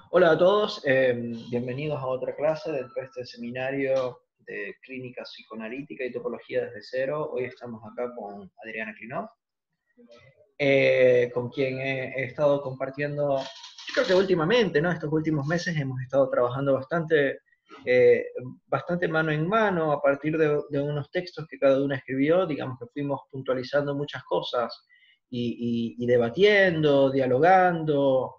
Hola a todos, bienvenidos a otra clase dentro de este seminario de clínica psicoanalítica y topología desde cero. Hoy estamos acá con Adriana Klinov, con quien he estado compartiendo, yo creo que últimamente, ¿no? Estos últimos meses hemos estado trabajando bastante mano en mano a partir de unos textos que cada una escribió. Digamos que fuimos puntualizando muchas cosas y debatiendo, dialogando,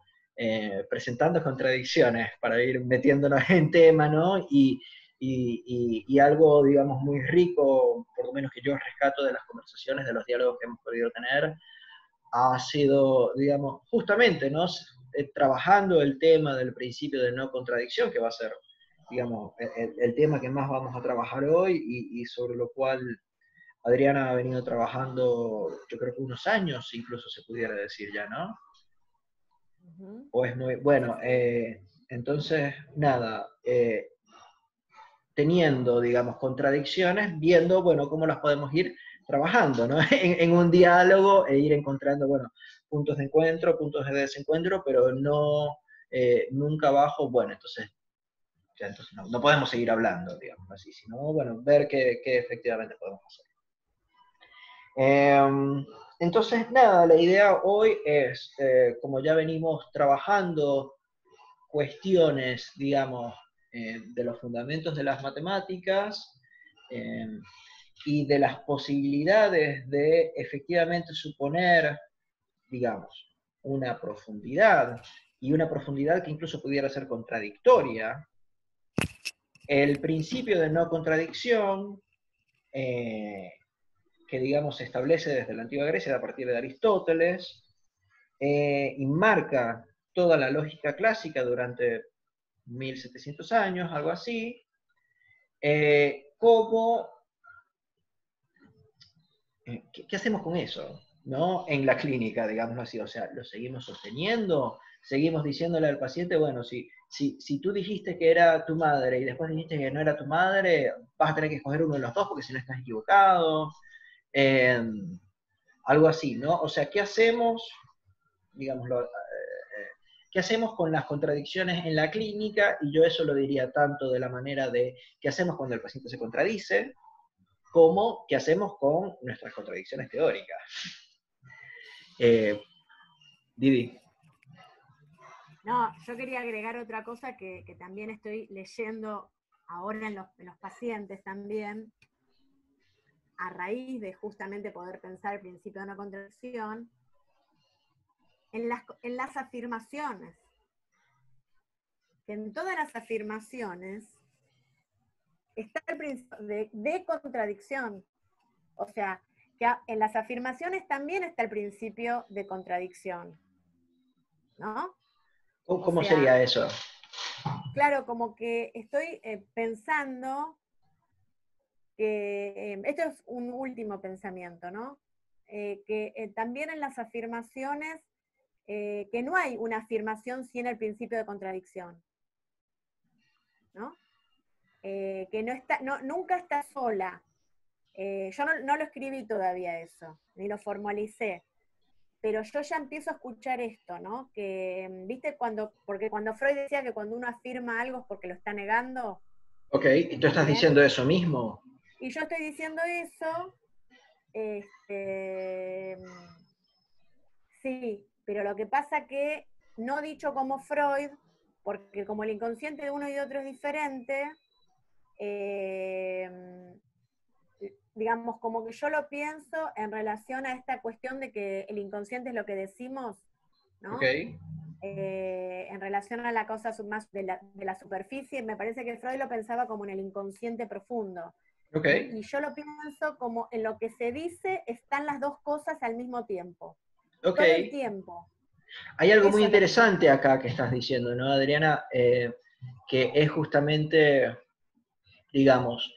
presentando contradicciones para ir metiéndonos en tema, ¿no? Y algo, digamos, muy rico, por lo menos que yo rescato de las conversaciones, de los diálogos que hemos podido tener, ha sido, digamos, justamente, ¿no? Trabajando el tema del principio de no contradicción, que va a ser, digamos, el tema que más vamos a trabajar hoy y sobre lo cual Adriana ha venido trabajando, yo creo que unos años, incluso se pudiera decir ya, ¿no? O es muy, bueno, entonces, nada, teniendo, digamos, contradicciones, viendo, bueno, cómo las podemos ir trabajando, ¿no? En un diálogo e ir encontrando, bueno, puntos de encuentro, puntos de desencuentro, pero no, nunca bajo, bueno, entonces, ya, entonces no podemos seguir hablando, digamos así, sino, bueno, ver qué efectivamente podemos hacer. Entonces, nada, la idea hoy es, como ya venimos trabajando cuestiones, digamos, de los fundamentos de las matemáticas eh, y de las posibilidades de efectivamente suponer, digamos, una profundidad, y una profundidad que incluso pudiera ser contradictoria. El principio de no contradicción, que digamos se establece desde la antigua Grecia a partir de Aristóteles, y marca toda la lógica clásica durante 1700 años, algo así, ¿cómo, ¿qué hacemos con eso? ¿No? En la clínica, digámoslo así, o sea, ¿lo seguimos sosteniendo? ¿Seguimos diciéndole al paciente, bueno, si tú dijiste que era tu madre y después dijiste que no era tu madre, vas a tener que escoger uno de los dos porque si no estás equivocado? Algo así, ¿no? O sea, ¿qué hacemos, digámoslo, qué hacemos con las contradicciones en la clínica? Y yo eso lo diría tanto de la manera de qué hacemos cuando el paciente se contradice, como qué hacemos con nuestras contradicciones teóricas. Didi. No, yo quería agregar otra cosa que también estoy leyendo ahora en los pacientes también, a raíz de justamente poder pensar el principio de una contradicción, en las afirmaciones. Que en todas las afirmaciones está el principio de contradicción. O sea, que en las afirmaciones también está el principio de contradicción, ¿no? ¿Cómo sería eso? Claro, como que estoy pensando que, esto es un último pensamiento, ¿no? Que también en las afirmaciones, que no hay una afirmación sin el principio de contradicción, ¿no? Que no está, nunca está sola. Yo no lo escribí todavía eso, ni lo formalicé, pero yo ya empiezo a escuchar esto, ¿no? Que, ¿viste? Porque cuando Freud decía que cuando uno afirma algo es porque lo está negando. Ok, ¿y tú estás diciendo eso mismo? Y yo estoy diciendo eso, sí, pero lo que pasa que no dicho como Freud, porque como el inconsciente de uno y de otro es diferente, digamos, como que yo lo pienso en relación a esta cuestión de que el inconsciente es lo que decimos, ¿no? Ok. En relación a la cosa más de la superficie, me parece que Freud lo pensaba como en el inconsciente profundo. Ok. Y yo lo pienso como en lo que se dice están las dos cosas al mismo tiempo. Ok. Todo el tiempo. Hay algo muy Eso es lo que yo... interesante acá que estás diciendo, ¿no, Adriana? Que es justamente, digamos,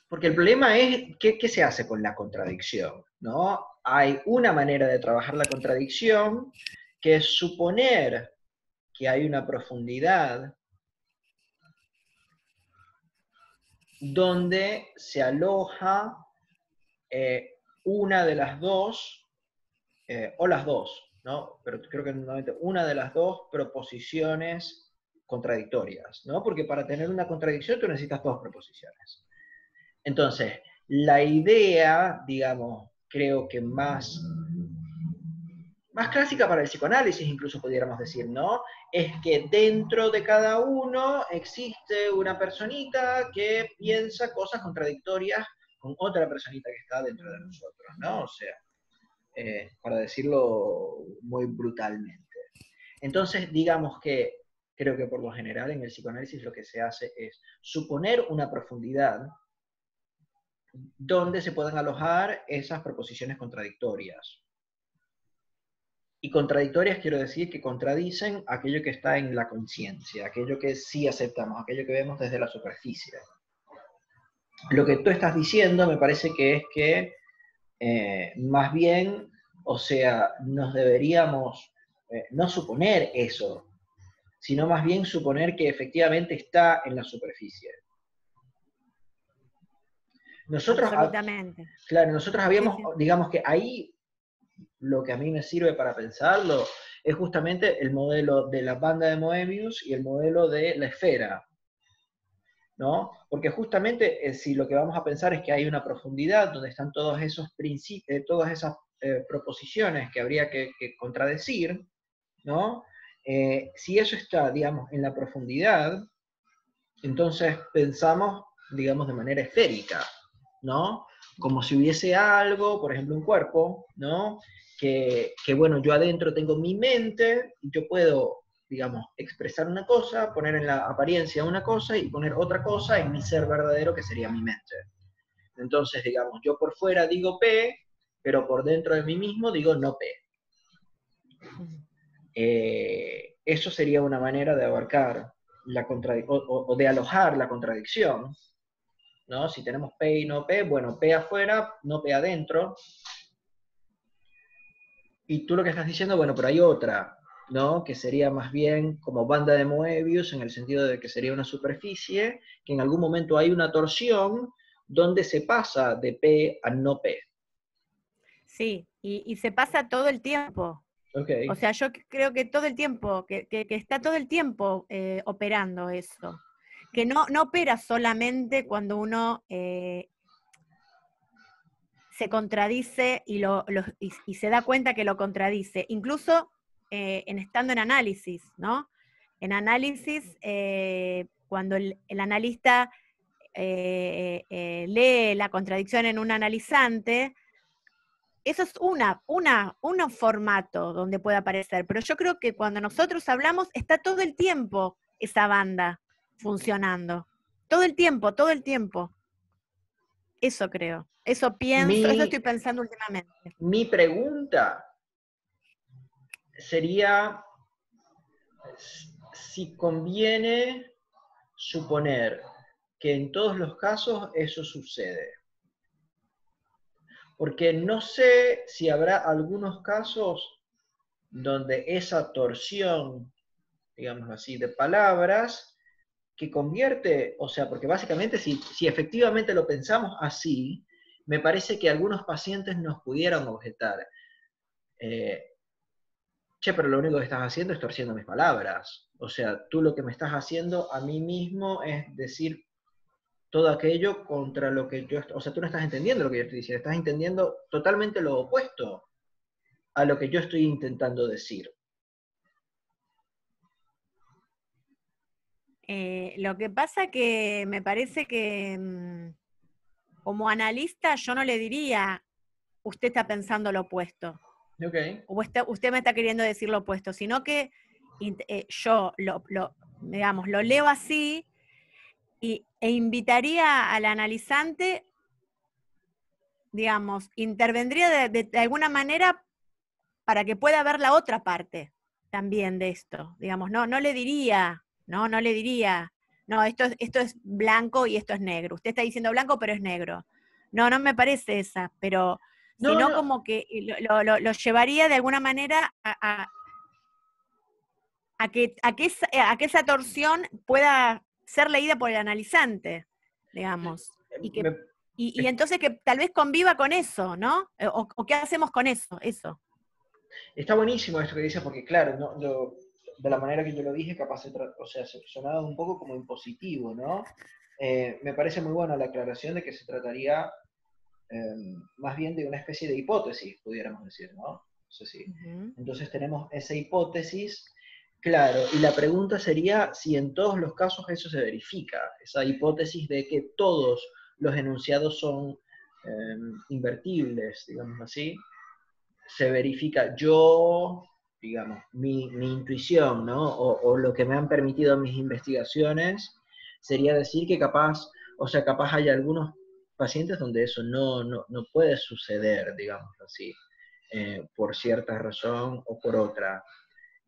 porque el problema es qué se hace con la contradicción, ¿no? Hay una manera de trabajar la contradicción que es suponer que hay una profundidad donde se aloja una de las dos, o las dos. ¿no? Pero creo que normalmente una de las dos proposiciones contradictorias, ¿no? Porque para tener una contradicción tú necesitas dos proposiciones. Entonces, la idea, digamos, creo que más clásica para el psicoanálisis, incluso pudiéramos decir, ¿no? Es que dentro de cada uno existe una personita que piensa cosas contradictorias con otra personita que está dentro de nosotros, ¿no? O sea, para decirlo muy brutalmente. Entonces, digamos que creo que por lo general en el psicoanálisis lo que se hace es suponer una profundidad donde se puedan alojar esas proposiciones contradictorias. Y contradictorias quiero decir que contradicen aquello que está en la conciencia, aquello que sí aceptamos, aquello que vemos desde la superficie. Lo que tú estás diciendo me parece que es que más bien, o sea, nos deberíamos no suponer eso, sino más bien suponer que efectivamente está en la superficie. Nosotros, Absolutamente. claro, nosotros habíamos, Sí. digamos que ahí lo que a mí me sirve para pensarlo es justamente el modelo de la banda de Moebius y el modelo de la esfera, ¿no? Porque justamente si lo que vamos a pensar es que hay una profundidad donde están todos esos principios, todas esas proposiciones que habría que contradecir, ¿no? Si eso está, digamos, en la profundidad, entonces pensamos, digamos, de manera esférica, ¿no? Como si hubiese algo, por ejemplo, un cuerpo, ¿no? Que bueno, yo adentro tengo mi mente, y yo puedo, digamos, expresar una cosa, poner en la apariencia una cosa y poner otra cosa en mi ser verdadero que sería mi mente. Entonces, digamos, yo por fuera digo P, pero por dentro de mí mismo digo no P. Eso sería una manera de abarcar la o de alojar la contradicción, ¿no? Si tenemos P y no P, bueno, P afuera, no P adentro. Y tú lo que estás diciendo, bueno, pero hay otra, ¿no? Que sería más bien como banda de Moebius, en el sentido de que sería una superficie, que en algún momento hay una torsión donde se pasa de P a no P. Sí, y se pasa todo el tiempo. Okay. O sea, yo creo que todo el tiempo, que está todo el tiempo operando eso. Que no opera solamente cuando uno se contradice y se da cuenta que lo contradice, incluso estando en análisis, ¿no? En análisis, cuando el analista lee la contradicción en un analizante, eso es un formato donde puede aparecer, pero yo creo que cuando nosotros hablamos está todo el tiempo esa banda funcionando. Todo el tiempo, todo el tiempo. Eso creo, eso pienso, eso estoy pensando últimamente. Mi pregunta sería si conviene suponer que en todos los casos eso sucede. Porque no sé si habrá algunos casos donde esa torsión, digamos así, de palabras, que convierte, o sea, porque básicamente si efectivamente lo pensamos así, me parece que algunos pacientes nos pudieran objetar, che, pero lo único que estás haciendo es torciendo mis palabras. O sea, tú lo que me estás haciendo a mí mismo es decir todo aquello contra lo que yo, o sea, tú no estás entendiendo lo que yo estoy diciendo, estás entendiendo totalmente lo opuesto a lo que yo estoy intentando decir. Lo que pasa que me parece que como analista yo no le diría, usted está pensando lo opuesto, Okay. o usted me está queriendo decir lo opuesto, sino que yo digamos, lo leo así e invitaría al analizante, digamos, intervendría de alguna manera para que pueda ver la otra parte también de esto. Digamos, no le diría, no le diría, no, esto es blanco y esto es negro. Usted está diciendo blanco, pero es negro. No me parece esa, pero No, sino no. como que lo llevaría de alguna manera a que esa torsión pueda ser leída por el analizante, digamos. Y entonces que tal vez conviva con eso, ¿no? O qué hacemos con eso, eso. Está buenísimo esto que dices, porque claro, de la manera que yo lo dije, capaz o sea, se sonaba un poco como impositivo, ¿no? Me parece muy buena la aclaración de que se trataría más bien de una especie de hipótesis, pudiéramos decir, ¿no? No sé si. Ujú. Entonces tenemos esa hipótesis, claro, y la pregunta sería si en todos los casos eso se verifica, esa hipótesis de que todos los enunciados son invertibles, digamos así, se verifica yo, digamos, mi intuición, ¿no? O lo que me han permitido mis investigaciones, sería decir que capaz, o sea, capaz hay algunos pacientes donde eso no puede suceder, digamos así, por cierta razón o por otra.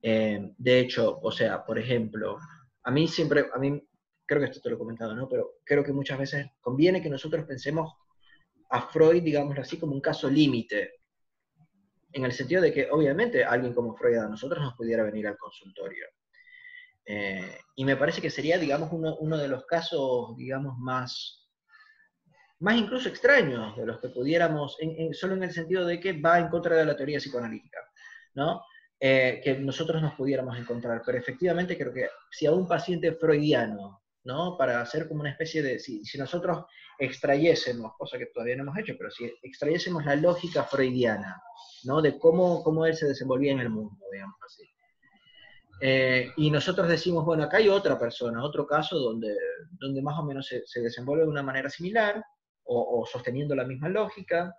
De hecho, o sea, por ejemplo, a mí, creo que esto te lo he comentado, ¿no? Pero creo que muchas veces conviene que nosotros pensemos a Freud, digámoslo así, como un caso límite, en el sentido de que obviamente alguien como Freud a nosotros nos pudiera venir al consultorio. Y me parece que sería, digamos, uno de los casos, digamos, más incluso extraños de los que pudiéramos, solo en el sentido de que va en contra de la teoría psicoanalítica, ¿no? Que nosotros nos pudiéramos encontrar. Pero efectivamente creo que si a un paciente freudiano, ¿no? Para hacer como una especie de, si nosotros extrayésemos, cosa que todavía no hemos hecho, pero si extrayésemos la lógica freudiana, ¿no? De cómo él se desenvolvía en el mundo, digamos así. Y nosotros decimos, bueno, acá hay otra persona, otro caso donde más o menos se desenvuelve de una manera similar o sosteniendo la misma lógica.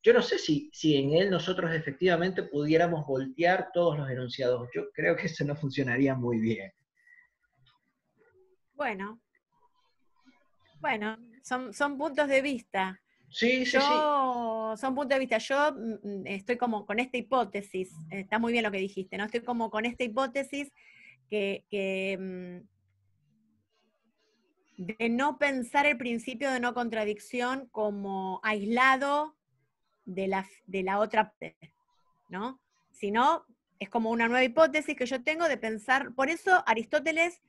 Yo no sé si en él nosotros efectivamente pudiéramos voltear todos los enunciados. Yo creo que eso no funcionaría muy bien. Bueno, bueno, son puntos de vista. Sí, sí, sí. Son puntos de vista. Yo estoy como con esta hipótesis, está muy bien lo que dijiste, ¿no? Estoy como con esta hipótesis que de no pensar el principio de no contradicción como aislado de la otra parte, ¿no? Sino es como una nueva hipótesis que yo tengo de pensar, por eso Aristóteles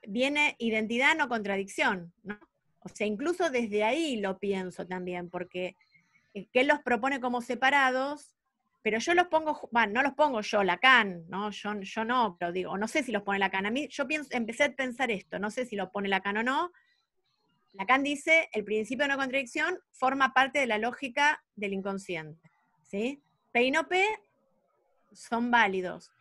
viene identidad, no contradicción, ¿no? O sea, incluso desde ahí lo pienso también, porque que él los propone como separados, pero yo los pongo, bueno, no los pongo yo, Lacan, ¿no? Yo no, pero digo, no sé si los pone Lacan. A mí, yo empecé a pensar esto, no sé si los pone Lacan o no. Lacan dice, el principio de no contradicción forma parte de la lógica del inconsciente, ¿sí? P y no P son válidos.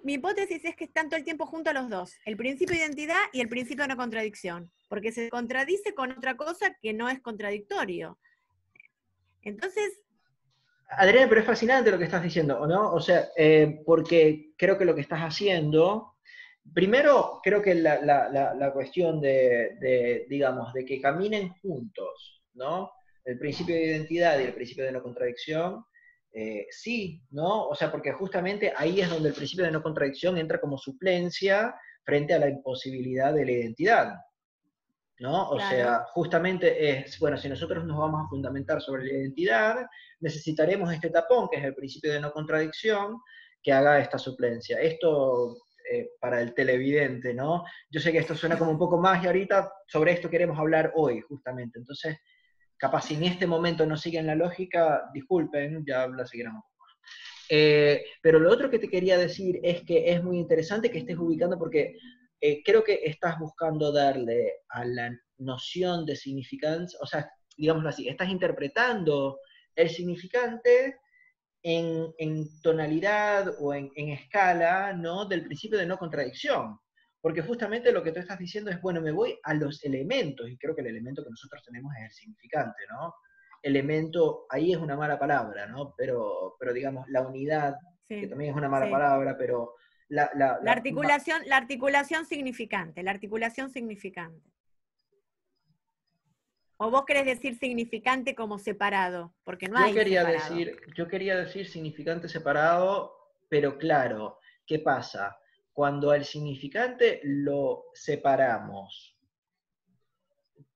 Mi hipótesis es que están todo el tiempo juntos los dos, el principio de identidad y el principio de no contradicción, porque se contradice con otra cosa que no es contradictorio. Entonces, Adriana, pero es fascinante lo que estás diciendo, ¿o no? O sea, porque creo que lo que estás haciendo, primero creo que la cuestión digamos, de que caminen juntos, ¿no? El principio de identidad y el principio de no contradicción, sí, ¿no? O sea, porque justamente ahí es donde el principio de no contradicción entra como suplencia frente a la imposibilidad de la identidad, ¿no? O claro, sea, justamente es, bueno, si nosotros nos vamos a fundamentar sobre la identidad, necesitaremos este tapón, que es el principio de no contradicción, que haga esta suplencia. Esto para el televidente, ¿no? Yo sé que esto suena como un poco más y ahorita sobre esto queremos hablar hoy, justamente. Entonces, capaz si en este momento no siguen la lógica, disculpen, ya la seguiremos. Pero lo otro que te quería decir es que es muy interesante que estés ubicando porque creo que estás buscando darle a la noción de significancia, o sea, digámoslo así, estás interpretando el significante en tonalidad o en escala, ¿no? Del principio de no contradicción. Porque justamente lo que tú estás diciendo es, bueno, me voy a los elementos, y creo que el elemento que nosotros tenemos es el significante, ¿no? Elemento, ahí es una mala palabra, ¿no? Pero digamos, la unidad, que sí, también es una mala sí. palabra, pero La articulación significante, la articulación significante. ¿O vos querés decir significante como separado? Porque no hay separado. yo quería decir significante separado, pero claro, ¿qué pasa? Cuando al significante lo separamos,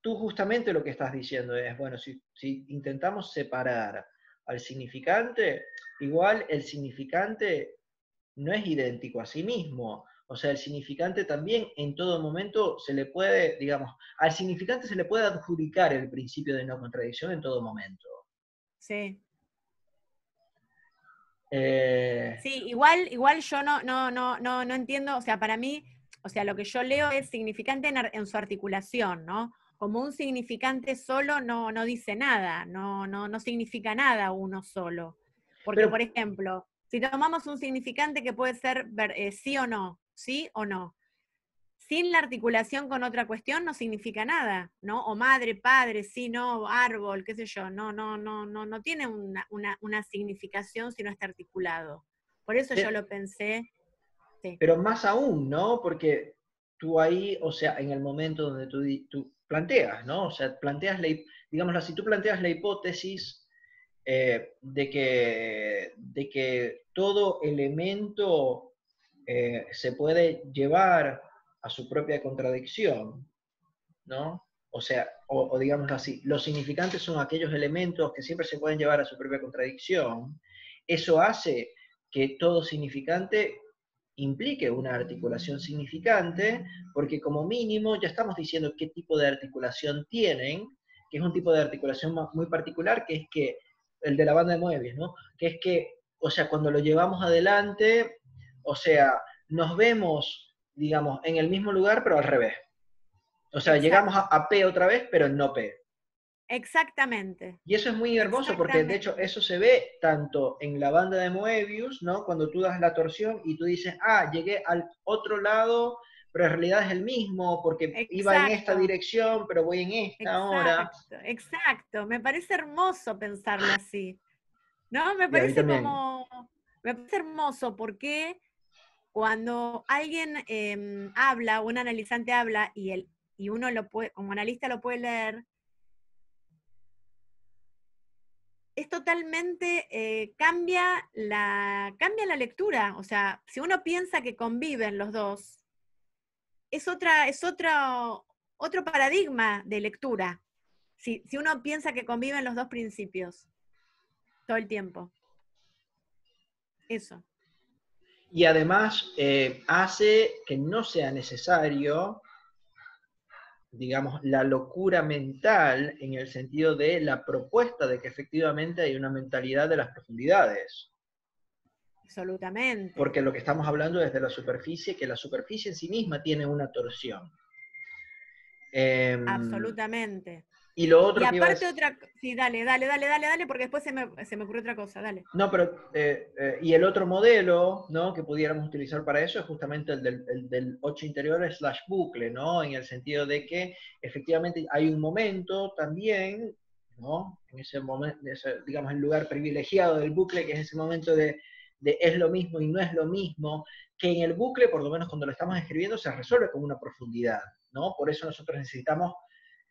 tú justamente lo que estás diciendo es, bueno, si intentamos separar al significante, igual el significante no es idéntico a sí mismo. O sea, el significante también en todo momento se le puede, digamos, al significante se le puede adjudicar el principio de no contradicción en todo momento. Sí. Sí, igual yo no entiendo, o sea, para mí, o sea, lo que yo leo es significante en su articulación, ¿no? Como un significante solo no dice nada, no significa nada uno solo. Porque, por pero, ejemplo, si tomamos un significante que puede ser sí o no, sin la articulación con otra cuestión no significa nada, ¿no? O madre, padre, sí, no, árbol, qué sé yo, no tiene una significación si no está articulado. Por eso yo lo pensé, sí. pero más aún, ¿no? Porque tú ahí, o sea, en el momento donde tú planteas, ¿no? O sea, digámoslo así, tú planteas la hipótesis de que todo elemento se puede llevar a su propia contradicción, ¿no? O sea, o digamos así, los significantes son aquellos elementos que siempre se pueden llevar a su propia contradicción. Eso hace que todo significante implique una articulación significante, porque como mínimo ya estamos diciendo qué tipo de articulación tienen, que es un tipo de articulación muy particular, que es que el de la banda de Moebius, ¿no? Que es que, o sea, cuando lo llevamos adelante, o sea, nos vemos, digamos, en el mismo lugar, pero al revés. O sea, llegamos Exacto, a P otra vez, pero no P. exactamente, Y eso es muy hermoso porque de hecho exactamente, eso se ve tanto en la banda de Moebius, ¿no? Cuando tú das la torsión y tú dices, ah, llegué al otro lado, pero en realidad es el mismo porque iba en esta exacto, dirección, pero voy en esta ahora. exacto, exacto. Me parece hermoso pensarlo así, ¿no? Y a mí también. Me parece hermoso porque cuando alguien habla, un analizante habla y uno lo puede, como analista lo puede leer, es totalmente, cambia la lectura. O sea, si uno piensa que conviven los dos, es otro paradigma de lectura. Si uno piensa que conviven los dos principios todo el tiempo. Eso. Y además hace que no sea necesario, digamos, la locura mental en el sentido de la propuesta de que efectivamente hay una mentalidad de las profundidades. Absolutamente. Porque lo que estamos hablando es de la superficie, que la superficie en sí misma tiene una torsión. Eh, Absolutamente. y lo Y otro que iba a aparte decir, otra, sí, dale, porque después se me ocurrió otra cosa, dale. no, pero, y el otro modelo, ¿no? Que pudiéramos utilizar para eso es justamente el del 8 interior slash bucle, ¿no? En el sentido de que efectivamente hay un momento también, ¿no? En ese momento, digamos, el lugar privilegiado del bucle, que es ese momento de es lo mismo y no es lo mismo, que en el bucle, por lo menos cuando lo estamos escribiendo, se resuelve con una profundidad, ¿no? Por eso nosotros necesitamos,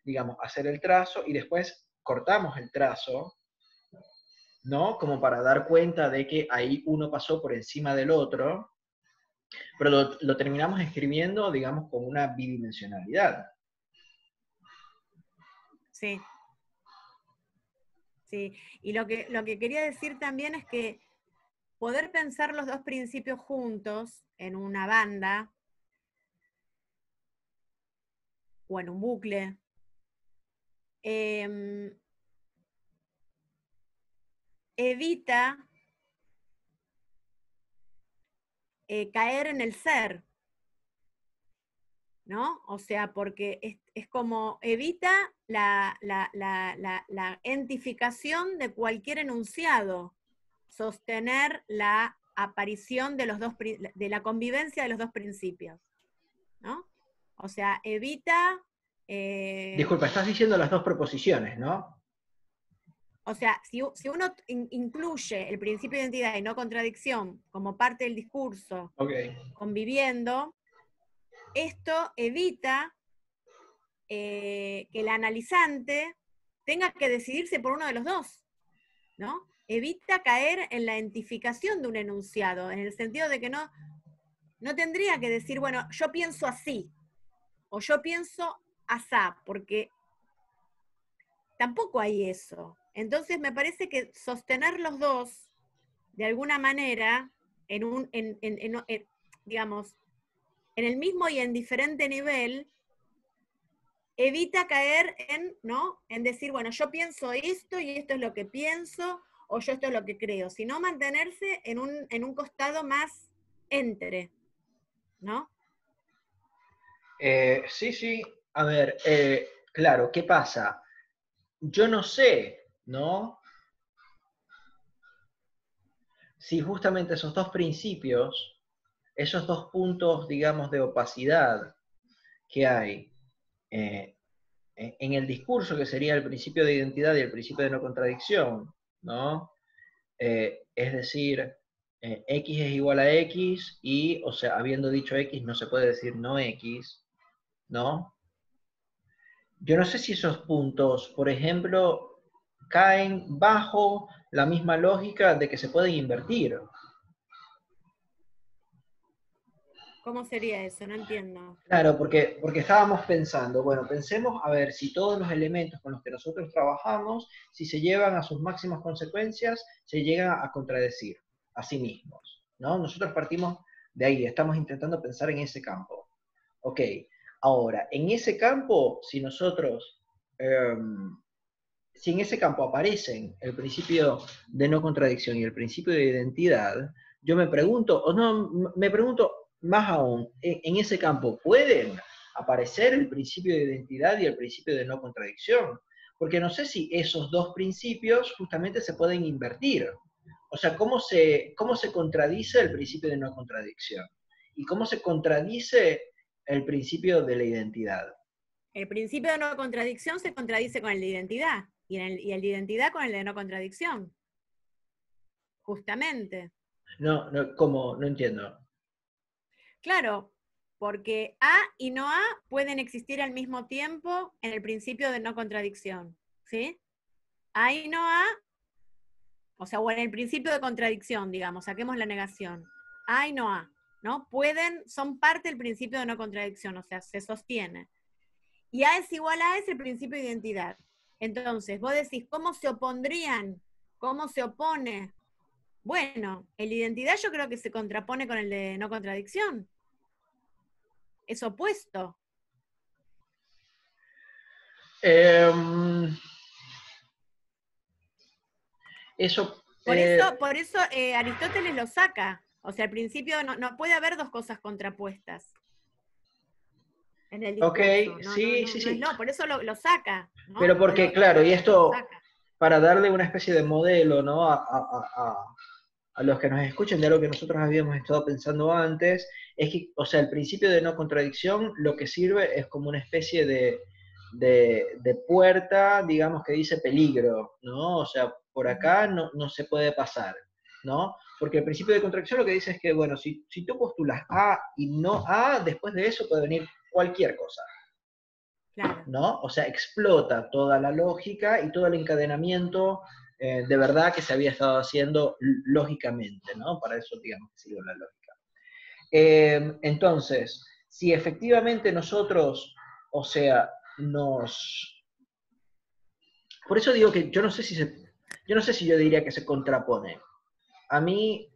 digamos, hacer el trazo y después cortamos el trazo, ¿no? Como para dar cuenta de que ahí uno pasó por encima del otro, pero lo terminamos escribiendo, digamos, con una bidimensionalidad. Sí, sí. Y lo que quería decir también es que poder pensar los dos principios juntos en una banda o en un bucle, eh, evita caer en el ser, ¿no? O sea, porque es como evita la entificación de cualquier enunciado, sostener la aparición de la convivencia de los dos principios, ¿no? O sea, evita, Disculpa, estás diciendo las dos proposiciones, ¿no? o sea, si uno incluye el principio de identidad y no contradicción como parte del discurso, Ok. conviviendo, esto evita que el analizante tenga que decidirse por uno de los dos, ¿no? Evita caer en la identificación de un enunciado, en el sentido de que no tendría que decir, bueno, yo pienso así, o yo pienso asá, porque tampoco hay eso. Entonces me parece que sostener los dos, de alguna manera, digamos, en el mismo y en diferente nivel, evita caer en, ¿no? En decir, bueno, yo pienso esto y esto es lo que pienso, o yo esto es lo que creo, sino mantenerse en un costado más entre, ¿no? Sí, sí. A ver, claro, ¿qué pasa? Yo no sé, ¿no? Si justamente esos dos principios, esos dos puntos, digamos, de opacidad que hay eh, en el discurso, que sería el principio de identidad y el principio de no contradicción, ¿no? Es decir, X es igual a X y, o sea, habiendo dicho X, no se puede decir no X, ¿no? Yo no sé si esos puntos, por ejemplo, caen bajo la misma lógica de que se pueden invertir. ¿Cómo sería eso? No entiendo. Claro, porque estábamos pensando, bueno, pensemos a ver si todos los elementos con los que nosotros trabajamos, si se llevan a sus máximas consecuencias, se llegan a contradecir a sí mismos, ¿no? Nosotros partimos de ahí, estamos intentando pensar en ese campo. Ok, ahora, en ese campo, si nosotros, si en ese campo aparecen el principio de no contradicción y el principio de identidad, yo me pregunto, o no, me pregunto más aún, en ese campo, ¿pueden aparecer el principio de identidad y el principio de no contradicción? Porque no sé si esos dos principios justamente se pueden invertir. O sea, cómo se contradice el principio de no contradicción? ¿Y cómo se contradice el principio de la identidad? El principio de no contradicción se contradice con el de identidad, y el de identidad con el de no contradicción, justamente. No, no, ¿cómo? No entiendo. Claro, porque A y no A pueden existir al mismo tiempo en el principio de no contradicción, ¿sí? A y no A, o sea, o en el principio de contradicción, digamos, saquemos la negación. A y no A, ¿no? Son parte del principio de no contradicción, o sea, se sostiene. Y A es igual a A es el principio de identidad. Entonces, vos decís, ¿cómo se opondrían? ¿Cómo se opone? Bueno, el de identidad yo creo que se contrapone con el de no contradicción. Es opuesto. Eh, eso, Por eso Aristóteles lo saca. O sea, al principio no puede haber dos cosas contrapuestas en el ok, discurso. sí, sí, No es sí. lo, por eso lo saca, Pero ¿no? porque, claro, y Lo esto, saca. para darle una especie de modelo, ¿no? A los que nos escuchen de lo que nosotros habíamos estado pensando antes, es que, o sea, el principio de no contradicción lo que sirve es como una especie de puerta, digamos, que dice peligro, ¿no? O sea, por acá no se puede pasar, ¿no? Porque el principio de contradicción lo que dice es que, bueno, si tú postulas A y no A, después de eso puede venir cualquier cosa, Claro. ¿no? O sea, explota toda la lógica y todo el encadenamiento de verdad que se había estado haciendo lógicamente, ¿no? Para eso, digamos, que sirve la lógica. Entonces, si efectivamente nosotros, o sea, Por eso digo que yo no sé si yo diría que se contrapone. A mí,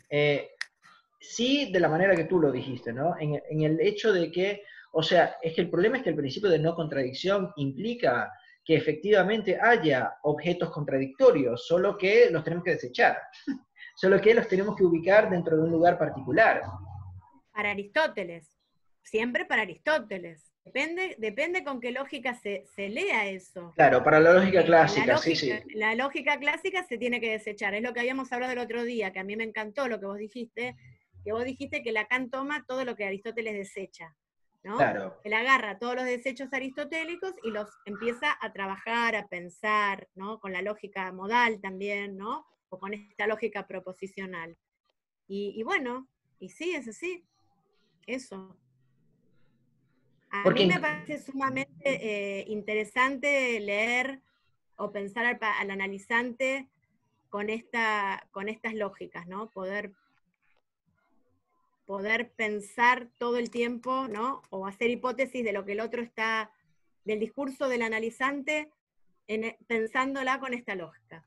sí, de la manera que tú lo dijiste, ¿no? En el hecho de que, o sea, es que el problema es que el principio de no contradicción implica que efectivamente haya objetos contradictorios, solo que los tenemos que desechar, solo que los tenemos que ubicar dentro de un lugar particular. Para Aristóteles. Siempre para Aristóteles. Depende con qué lógica se lea eso. Claro, para la lógica Porque clásica, sí, sí. la lógica clásica se tiene que desechar. Es lo que habíamos hablado el otro día, que a mí me encantó lo que vos dijiste que Lacan toma todo lo que Aristóteles desecha, ¿no? Claro. Él agarra todos los desechos aristotélicos y los empieza a trabajar, a pensar, ¿no? Con la lógica modal también, ¿no? O con esta lógica proposicional. Y bueno, y sí, es así, eso. A mí Porque, me parece sumamente interesante leer o pensar al analizante con estas lógicas, ¿no? Poder pensar todo el tiempo, ¿no? O hacer hipótesis de lo que el otro está, del discurso del analizante, pensándolo con esta lógica,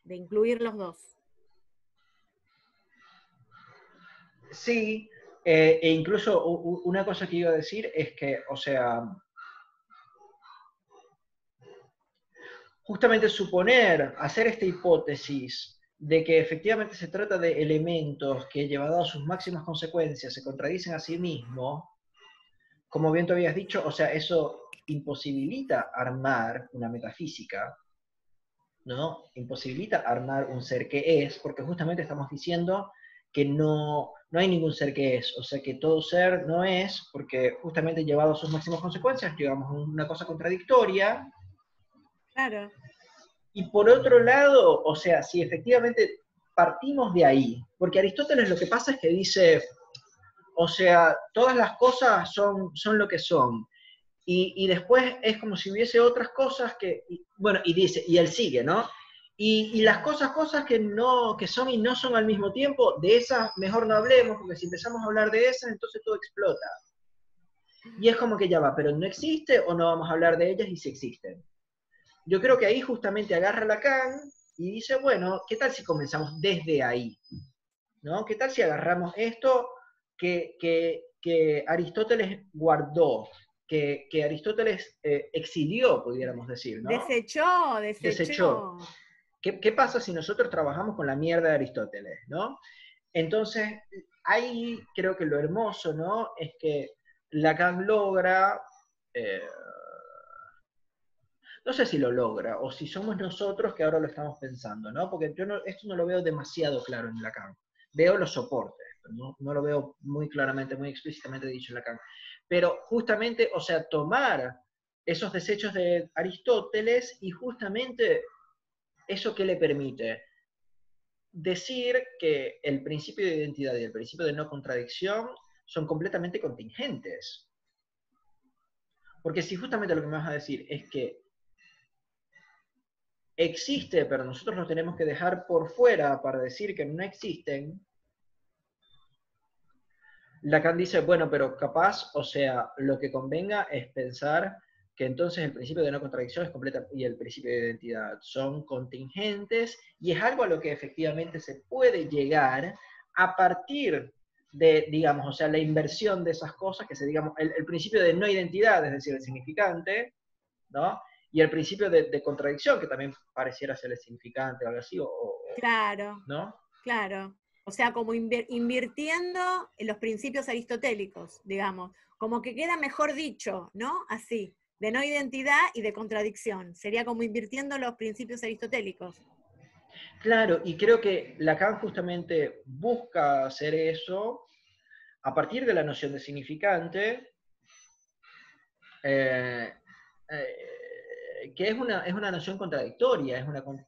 de incluir los dos. sí, e incluso una cosa que iba a decir es que, o sea, justamente suponer, hacer esta hipótesis de que efectivamente se trata de elementos que, llevados a sus máximas consecuencias, se contradicen a sí mismos, como bien tú habías dicho, o sea, eso imposibilita armar una metafísica, ¿no? Imposibilita armar un ser que es, porque justamente estamos diciendo que no hay ningún ser que es, o sea que todo ser no es, porque justamente llevado a sus máximas consecuencias, llegamos a una cosa contradictoria. Claro. Y por otro lado, o sea, si efectivamente partimos de ahí, porque Aristóteles lo que pasa es que dice, o sea, todas las cosas son lo que son, y después es como si hubiese otras cosas que, bueno, y dice, y él sigue, ¿no? Y las cosas que son y no son al mismo tiempo, de esas mejor no hablemos, porque si empezamos a hablar de esas, entonces todo explota. Y es como que ya va, pero no existe o no vamos a hablar de ellas y si existen. Yo creo que ahí justamente agarra Lacan y dice, bueno, ¿qué tal si comenzamos desde ahí? ¿No? ¿Qué tal si agarramos esto que Aristóteles guardó, que Aristóteles exilió, pudiéramos decir, ¿no? Desechó, Desechó. desechó. ¿Qué pasa si nosotros trabajamos con la mierda de Aristóteles, ¿no? Entonces, ahí creo que lo hermoso, ¿no? Es que Lacan logra, eh, no sé si lo logra, o si somos nosotros que ahora lo estamos pensando, ¿no? Porque yo no, esto no lo veo demasiado claro en Lacan. Veo los soportes, pero no lo veo muy claramente, muy explícitamente dicho en Lacan. Pero justamente, o sea, tomar esos desechos de Aristóteles y justamente eso que le permite decir que el principio de identidad y el principio de no contradicción son completamente contingentes. Porque si justamente lo que me vas a decir es que existe, pero nosotros los tenemos que dejar por fuera para decir que no existen, Lacan dice, bueno, pero capaz, o sea, lo que convenga es pensar que entonces el principio de no contradicción es completa y el principio de identidad son contingentes y es algo a lo que efectivamente se puede llegar a partir de, digamos, o sea, la inversión de esas cosas, que se, digamos, el principio de no identidad, es decir, el significante, ¿no? Y el principio de contradicción, que también pareciera ser el significante o algo así, Claro, ¿no? claro. O sea, como invirtiendo en los principios aristotélicos, digamos. Como que queda mejor dicho, ¿no? Así, de no identidad y de contradicción. Sería como invirtiendo los principios aristotélicos. Claro, y creo que Lacan justamente busca hacer eso a partir de la noción de significante, eh, que es una noción contradictoria, es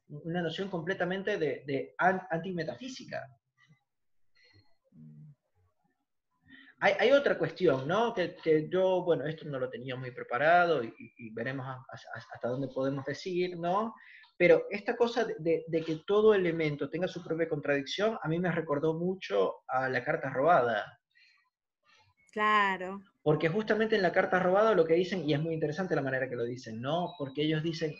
una noción completamente de antimetafísica. Hay otra cuestión, ¿no? Que yo, bueno, esto no lo tenía muy preparado y veremos hasta dónde podemos decir, ¿no? Pero esta cosa de que todo elemento tenga su propia contradicción, a mí me recordó mucho a la carta robada. Claro. Porque justamente en la carta robada lo que dicen, y es muy interesante la manera que lo dicen, ¿no? Porque ellos dicen,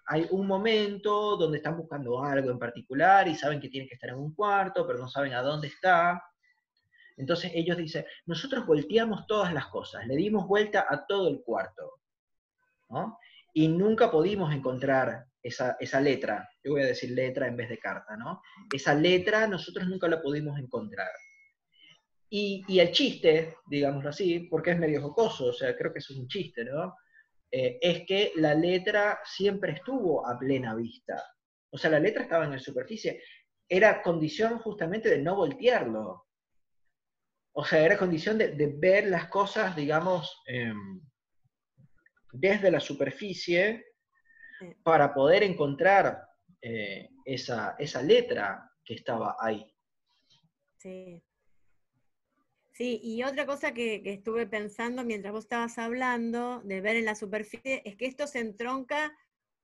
hay un momento donde están buscando algo en particular y saben que tiene que estar en un cuarto, pero no saben a dónde está. Entonces ellos dicen, nosotros volteamos todas las cosas, le dimos vuelta a todo el cuarto, ¿no? Y nunca pudimos encontrar esa letra, yo voy a decir letra en vez de carta, ¿no? Esa letra nosotros nunca la pudimos encontrar. Y el chiste, digámoslo así, porque es medio jocoso, o sea, creo que eso es un chiste, ¿no? Es que la letra siempre estuvo a plena vista. O sea, la letra estaba en la superficie. Era condición justamente de no voltearlo. O sea, era condición de ver las cosas, digamos, desde la superficie Sí. para poder encontrar esa letra que estaba ahí. Sí. Sí, y otra cosa que estuve pensando mientras vos estabas hablando de ver en la superficie es que esto se entronca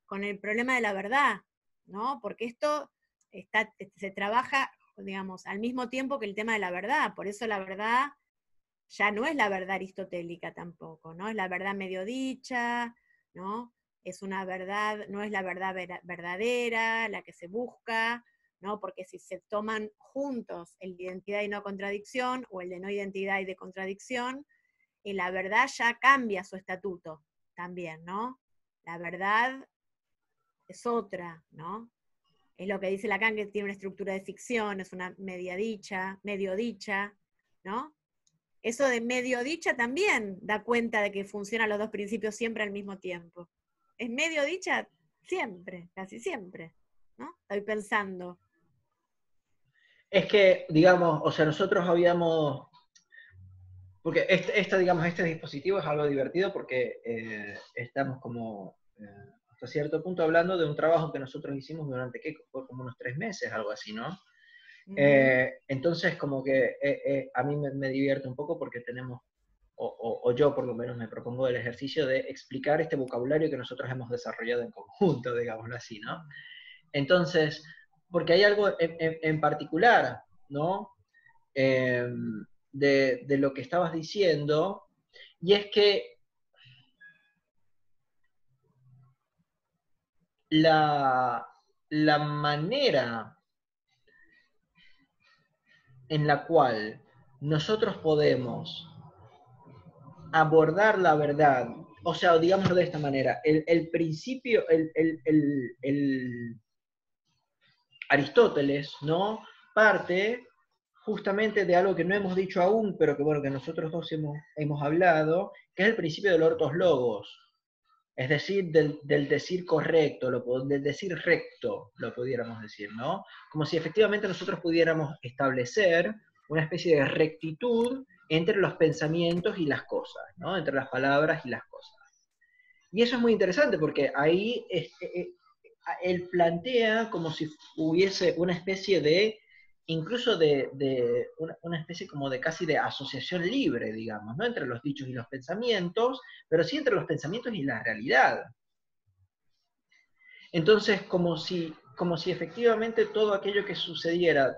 con el problema de la verdad, ¿no? Porque esto se trabaja, digamos, al mismo tiempo que el tema de la verdad. Por eso la verdad ya no es la verdad aristotélica tampoco, ¿no? Es la verdad medio dicha, ¿no? Es una verdad, no es la verdad verdadera, la que se busca, ¿no? Porque si se toman juntos el de identidad y no contradicción, o el de no identidad y de contradicción, la verdad ya cambia su estatuto también, ¿no? La verdad es otra, ¿no? Es lo que dice Lacan, que tiene una estructura de ficción, es una medio dicha, ¿no? Eso de medio dicha también da cuenta de que funcionan los dos principios siempre al mismo tiempo. Es medio dicha siempre, casi siempre, ¿no? Estoy pensando. Es que, digamos, o sea, nosotros habíamos, porque digamos, este dispositivo es algo divertido porque estamos como, hasta cierto punto hablando de un trabajo que nosotros hicimos durante, ¿qué? Fue como unos 3 meses, algo así, ¿no? Entonces, como que a mí me divierte un poco porque tenemos, o yo por lo menos me propongo el ejercicio de explicar este vocabulario que nosotros hemos desarrollado en conjunto, digámoslo así, ¿no? Entonces, porque hay algo en particular, ¿no? Eh, de lo que estabas diciendo, y es que la manera en la cual nosotros podemos abordar la verdad, o sea, digámoslo de esta manera, el principio, el Aristóteles, ¿no? Parte justamente de algo que no hemos dicho aún, pero que bueno, que nosotros dos hemos hablado, que es el principio del ortos logos, es decir, del decir correcto, del decir recto, lo pudiéramos decir, ¿no? Como si efectivamente nosotros pudiéramos establecer una especie de rectitud entre los pensamientos y las cosas, ¿no? Entre las palabras y las cosas. Y eso es muy interesante porque ahí él plantea como si hubiese una especie de, incluso de una especie como de casi de asociación libre, digamos, ¿no? Entre los dichos y los pensamientos, pero sí entre los pensamientos y la realidad. Entonces, como si efectivamente todo aquello que sucediera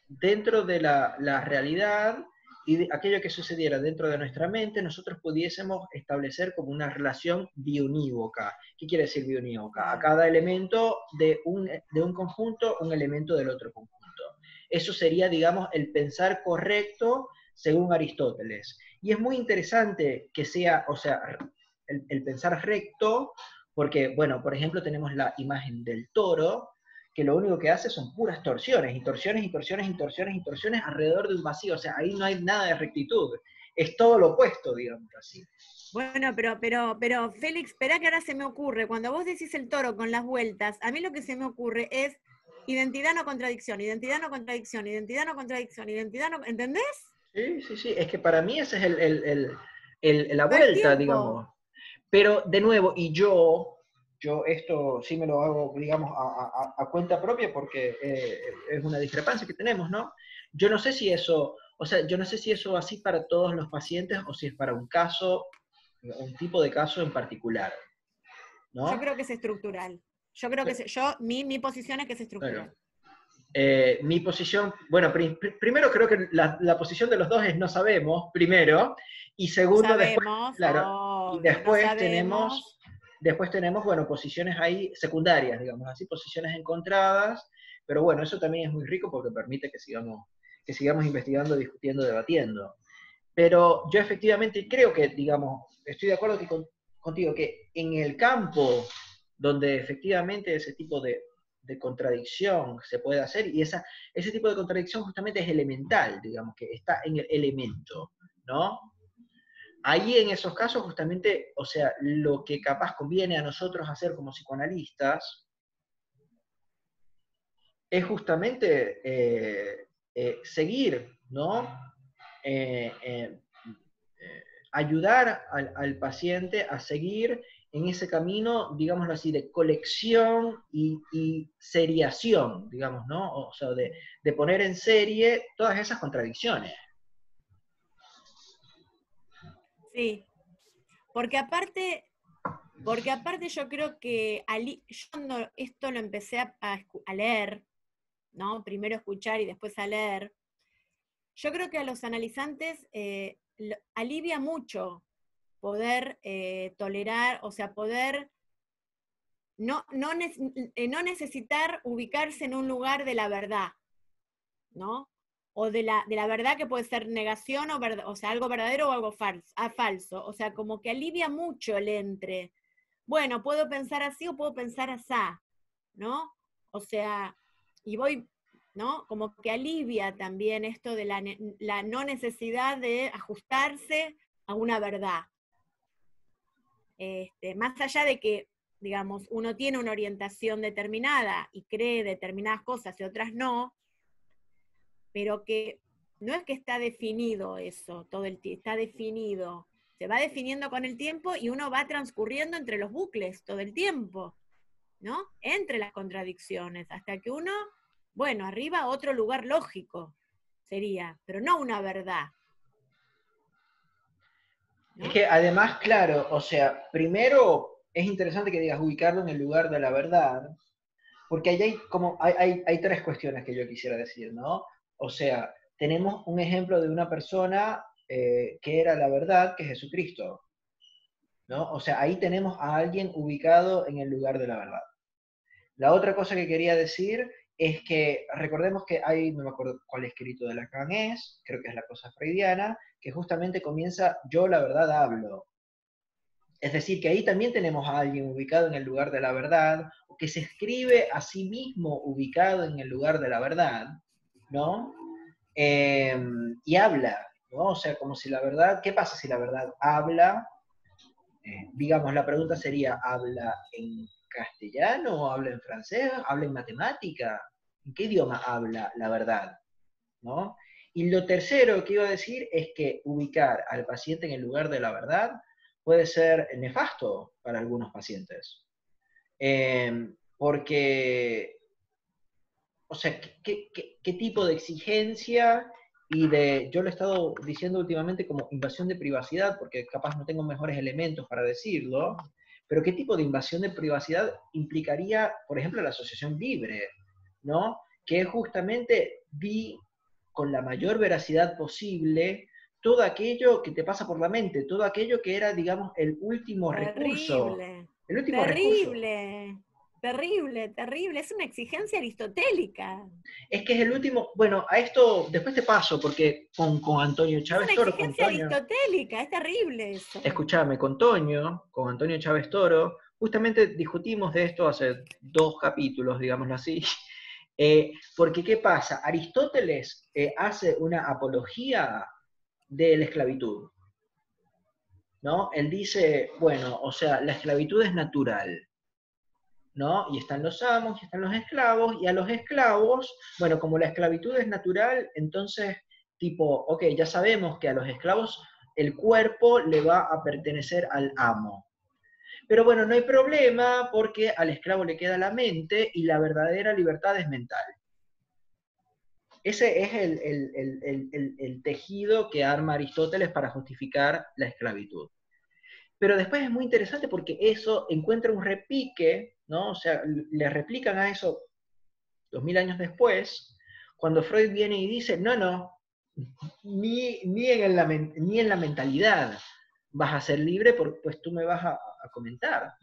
dentro de la realidad y de aquello que sucediera dentro de nuestra mente, nosotros pudiésemos establecer como una relación biunívoca. ¿Qué quiere decir biunívoca? A cada elemento de un conjunto, un elemento del otro conjunto. Eso sería, digamos, el pensar correcto según Aristóteles. Y es muy interesante que sea, o sea, el pensar recto, porque, bueno, por ejemplo, tenemos la imagen del toro, que lo único que hace son puras torsiones, y torsiones, y torsiones, y torsiones, y torsiones alrededor de un vacío. O sea, ahí no hay nada de rectitud. Es todo lo opuesto, digamos así. Bueno, pero, Félix, espera que ahora se me ocurre, cuando vos decís el toro con las vueltas, a mí lo que se me ocurre es identidad no contradicción, identidad no contradicción, identidad no contradicción, identidad no... ¿Entendés? Sí, sí, sí. Es que para mí esa es la Todo el vuelta, tiempo. digamos. Pero, de nuevo, y yo esto sí me lo hago, digamos, a cuenta propia porque es una discrepancia que tenemos, ¿no? Yo no sé si eso, o sea, yo no sé si eso es así para todos los pacientes o si es para un caso, un tipo de caso en particular, Yo ¿no? creo que es estructural. Yo creo que mi posición es que es Bueno, estructural. mi posición, bueno, primero creo que la posición de los dos es no sabemos, primero, y No segundo, después, sabemos, claro, y obvio, no sabemos. después tenemos, bueno, posiciones ahí secundarias, digamos así, posiciones encontradas, pero bueno, eso también es muy rico porque permite que sigamos investigando, discutiendo, debatiendo. Pero yo efectivamente creo que, digamos, estoy de acuerdo contigo que en el campo donde efectivamente ese tipo de contradicción se puede hacer, y ese tipo de contradicción justamente es elemental, digamos, que está en el elemento, ¿no? Ahí en esos casos justamente, o sea, lo que capaz conviene a nosotros hacer como psicoanalistas es justamente seguir, ¿no? Eh, eh, ayudar al paciente a seguir en ese camino, digámoslo así, de colección y seriación, digamos, ¿no? O sea, de poner en serie todas esas contradicciones. Sí, porque aparte, yo creo que yo cuando esto lo empecé a leer, ¿no? Primero escuchar y después a leer, yo creo que a los analizantes alivia mucho poder tolerar, o sea, poder no necesitar ubicarse en un lugar de la verdad, ¿no? O de la verdad que puede ser negación o sea, algo verdadero o algo falso. O sea, como que alivia mucho el entre. bueno, puedo pensar así o puedo pensar asá, ¿no? O sea, y voy, ¿no? Como que alivia también esto de la no necesidad de ajustarse a una verdad. Más allá de que, digamos, uno tiene una orientación determinada y cree determinadas cosas y otras no, pero que no es que está definido eso todo el tiempo, está definido, se va definiendo con el tiempo y uno va transcurriendo entre los bucles todo el tiempo, ¿no? Entre las contradicciones, hasta que uno, bueno, arriba otro lugar lógico sería, pero no una verdad, ¿no? Es que además, claro, o sea, primero es interesante que digas ubicarlo en el lugar de la verdad, porque ahí hay como, hay tres cuestiones que yo quisiera decir, ¿no? O sea, tenemos un ejemplo de una persona que era la verdad, que es Jesucristo, ¿no? O sea, ahí tenemos a alguien ubicado en el lugar de la verdad. La otra cosa que quería decir es que recordemos que hay, no me acuerdo cuál escrito de Lacan es, creo que es la cosa freudiana, que justamente comienza yo la verdad hablo. Es decir, que ahí también tenemos a alguien ubicado en el lugar de la verdad, o que se escribe a sí mismo ubicado en el lugar de la verdad, ¿no? Y habla, ¿no? O sea, como si la verdad, ¿qué pasa si la verdad habla? Digamos, la pregunta sería, ¿habla en castellano o habla en francés? ¿Habla en matemática? ¿En qué idioma habla la verdad? ¿No? Y lo tercero que iba a decir es que ubicar al paciente en el lugar de la verdad puede ser nefasto para algunos pacientes. Porque, o sea, ¿qué tipo de exigencia y de, yo lo he estado diciendo últimamente como invasión de privacidad, porque capaz no tengo mejores elementos para decirlo, pero qué tipo de invasión de privacidad implicaría, por ejemplo, la asociación libre, ¿no? Que justamente vi con la mayor veracidad posible todo aquello que te pasa por la mente, todo aquello que era, digamos, el último recurso. Terrible, El último recurso. terrible, terrible, terrible, es una exigencia aristotélica. Es que es el último, bueno, a esto después te paso, porque con Antonio Es Chávez una Toro, con exigencia Toño, aristotélica, es terrible eso. escúchame, con Toño, con Antonio Chávez Toro, justamente discutimos de esto hace 2 capítulos, digámoslo así, porque ¿qué pasa? Aristóteles hace una apología de la esclavitud, ¿no? Él dice, bueno, o sea, la esclavitud es natural, ¿no? Y están los amos y están los esclavos, y a los esclavos, bueno, como la esclavitud es natural, entonces, tipo, ok, ya sabemos que a los esclavos el cuerpo le va a pertenecer al amo. Pero bueno, no hay problema porque al esclavo le queda la mente y la verdadera libertad es mental. Ese es el tejido que arma Aristóteles para justificar la esclavitud. Pero después es muy interesante porque eso encuentra un repique, ¿no? O sea, le replican a eso 2000 años después, cuando Freud viene y dice, no, no, ni en la mentalidad vas a ser libre, pues tú me vas a comentar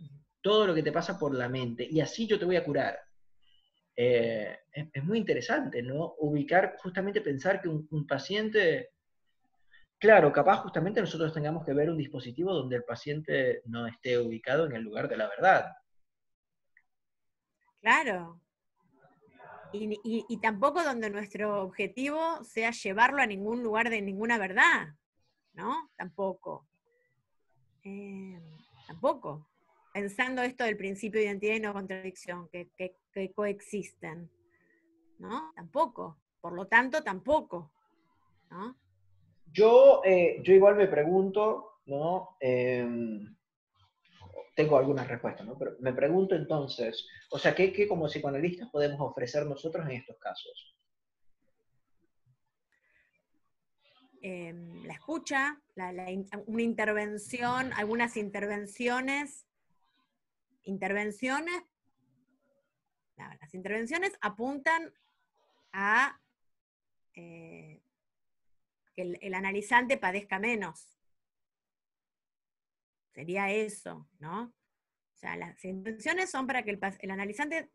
todo lo que te pasa por la mente y así yo te voy a curar. Es muy interesante, ¿no? Ubicar, justamente pensar que un paciente, claro, capaz justamente nosotros tengamos que ver un dispositivo donde el paciente no esté ubicado en el lugar de la verdad. Claro. Y tampoco donde nuestro objetivo sea llevarlo a ningún lugar de ninguna verdad, ¿no? Tampoco. Tampoco. Pensando esto del principio de identidad y no contradicción, que coexisten, ¿no? Tampoco. Por lo tanto, tampoco, ¿no? Yo igual me pregunto, ¿no? Tengo algunas respuestas, ¿no? Pero me pregunto entonces, o sea, ¿qué como psicoanalistas podemos ofrecer nosotros en estos casos? La escucha, una intervención, algunas intervenciones, las intervenciones apuntan a que el analizante padezca menos. Sería eso, ¿no? O sea, las intervenciones son para que el analizante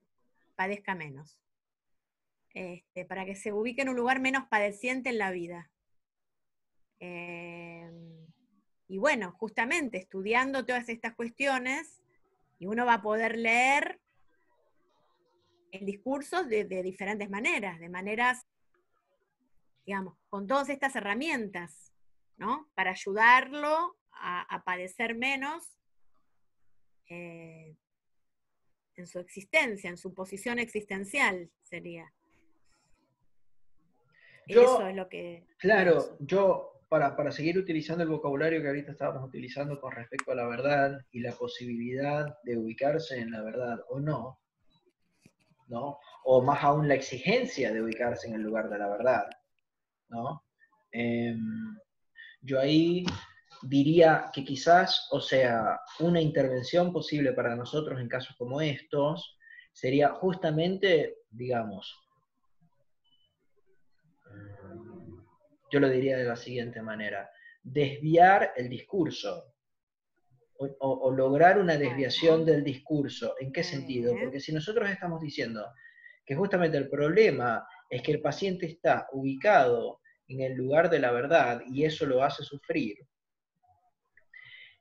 padezca menos. Para que se ubique en un lugar menos padeciente en la vida. Y bueno, justamente estudiando todas estas cuestiones, Y uno va a poder leer el discurso de diferentes maneras, de maneras, digamos, con todas estas herramientas, ¿no? Para ayudarlo a padecer menos en su existencia, en su posición existencial, sería. Eso es lo que claro, pienso. para seguir utilizando el vocabulario que ahorita estábamos utilizando con respecto a la verdad y la posibilidad de ubicarse en la verdad o no, ¿no? O más aún la exigencia de ubicarse en el lugar de la verdad, ¿no? Eh, yo ahí diría que quizás, o sea, una intervención posible para nosotros en casos como estos sería justamente, digamos, yo lo diría de la siguiente manera, desviar el discurso o lograr una desviación Bueno, del discurso. ¿En qué sentido? Porque si nosotros estamos diciendo que justamente el problema es que el paciente está ubicado en el lugar de la verdad y eso lo hace sufrir,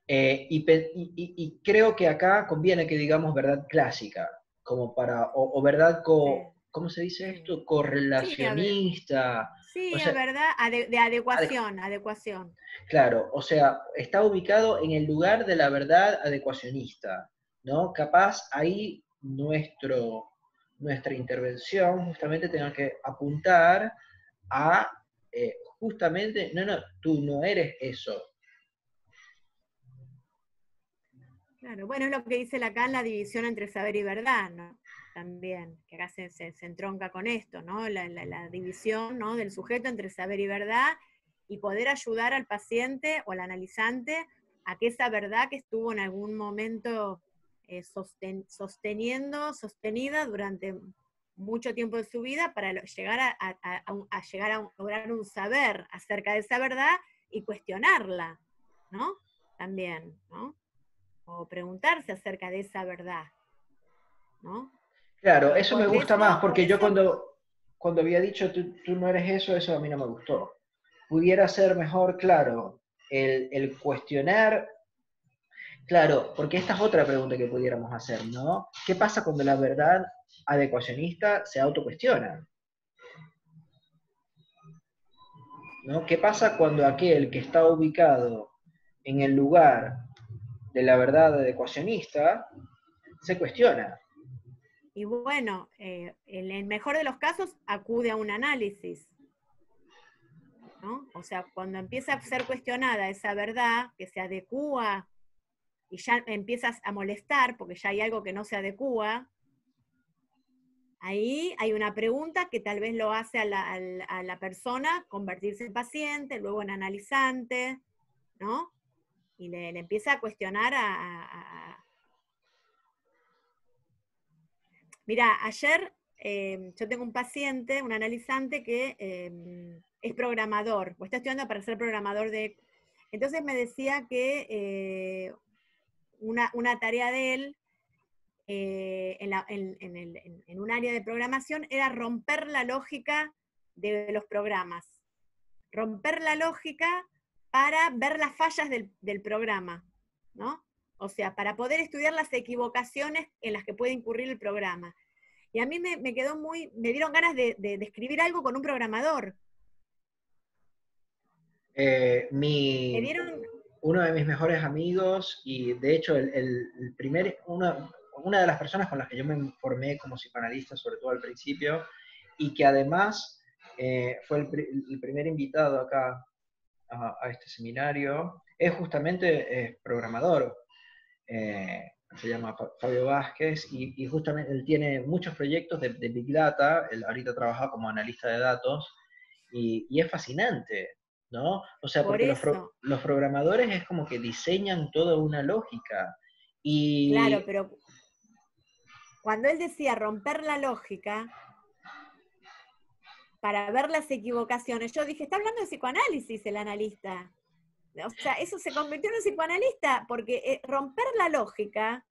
y creo que acá conviene que digamos verdad clásica, como para, o verdad, sí, ¿cómo se dice sí. esto? Sí, a ver, Correlacionista. O sí, es sea, verdad, de adecuación, adecuación. claro, o sea, está ubicado en el lugar de la verdad adecuacionista, ¿no? Capaz ahí nuestra intervención justamente tenga que apuntar a justamente, no, tú no eres eso. Claro, bueno, es lo que dice Lacan, la división entre saber y verdad, ¿no? También, que acá se entronca con esto, ¿no? La división, ¿no?, del sujeto entre saber y verdad, y poder ayudar al paciente o al analizante a que esa verdad que estuvo en algún momento sostenida durante mucho tiempo de su vida, para llegar llegar a lograr un saber acerca de esa verdad y cuestionarla, ¿no? También, ¿no? O preguntarse acerca de esa verdad, ¿no? Claro, eso me gusta más, Por porque yo eso, cuando había dicho tú no eres eso, eso a mí no me gustó. Pudiera ser mejor, claro, el cuestionar, claro, porque esta es otra pregunta que pudiéramos hacer, ¿no? ¿Qué pasa cuando la verdad adecuacionista se autocuestiona? ¿No? ¿Qué pasa cuando aquel que está ubicado en el lugar de la verdad adecuacionista se cuestiona? y bueno, en el mejor de los casos acude a un análisis, ¿no? O sea, cuando empieza a ser cuestionada esa verdad, que se adecúa y ya empiezas a molestar porque ya hay algo que no se adecúa, ahí hay una pregunta que tal vez lo hace a la persona convertirse en paciente, luego en analizante, ¿no? Y le empieza a cuestionar Mira, ayer yo tengo un paciente, un analizante que es programador, o está estudiando para ser programador de... Entonces me decía que una tarea de él en un área de programación era romper la lógica de los programas. Romper la lógica para ver las fallas del programa, ¿no? O sea, para poder estudiar las equivocaciones en las que puede incurrir el programa. Y a mí me quedó me dieron ganas de escribir algo con un programador. Me dieron, Uno de mis mejores amigos y de hecho una de las personas con las que yo me formé como psicoanalista, sobre todo al principio, y que además fue el primer invitado acá a este seminario, es justamente programador. Se llama Fabio Vázquez y justamente él tiene muchos proyectos de Big Data, él ahorita trabaja como analista de datos y es fascinante, ¿no? O sea, por porque eso, los programadores es como que diseñan toda una lógica claro, y pero cuando él decía romper la lógica para ver las equivocaciones, yo dije, está hablando de psicoanálisis el analista. O sea, eso se convirtió en un psicoanalista, porque romper la lógica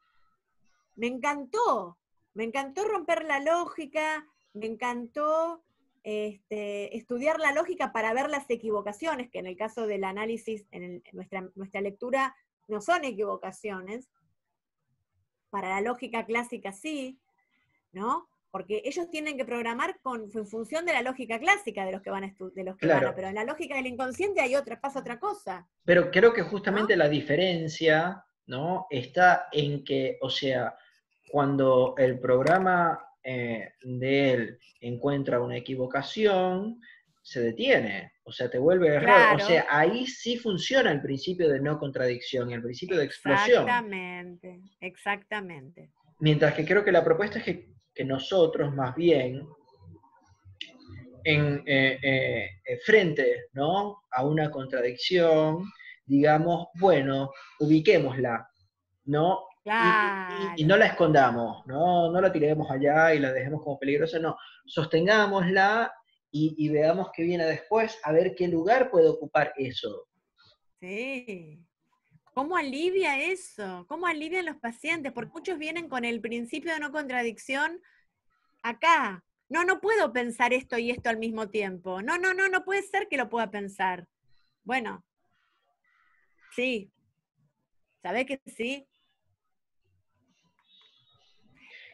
me encantó romper la lógica, me encantó estudiar la lógica para ver las equivocaciones, que en el caso del análisis, en nuestra lectura, no son equivocaciones, para la lógica clásica sí, ¿no? Porque ellos tienen que programar en función de la lógica clásica de los que van Claro, pero en la lógica del inconsciente pasa otra cosa, pero creo que ¿no? justamente la diferencia, ¿no? Está en que, o sea, cuando el programa de él encuentra una equivocación, se detiene, o sea, te vuelve error. O sea, Claro, ahí sí funciona el principio de no contradicción, el principio de explosión. exactamente, exactamente. Mientras que creo que la propuesta es que nosotros, más bien, frente, ¿no?, a una contradicción, digamos, bueno, ubiquémosla, ¿no? Y no Claro, la escondamos, ¿no? No la tiremos allá y la dejemos como peligrosa, no. Sostengámosla y veamos qué viene después, a ver qué lugar puede ocupar eso. sí. ¿Cómo alivia eso? ¿Cómo alivian los pacientes? Porque muchos vienen con el principio de no contradicción acá. No, no puedo pensar esto y esto al mismo tiempo. No, no, no, no puede ser que lo pueda pensar. Bueno, sí, ¿sabés que sí?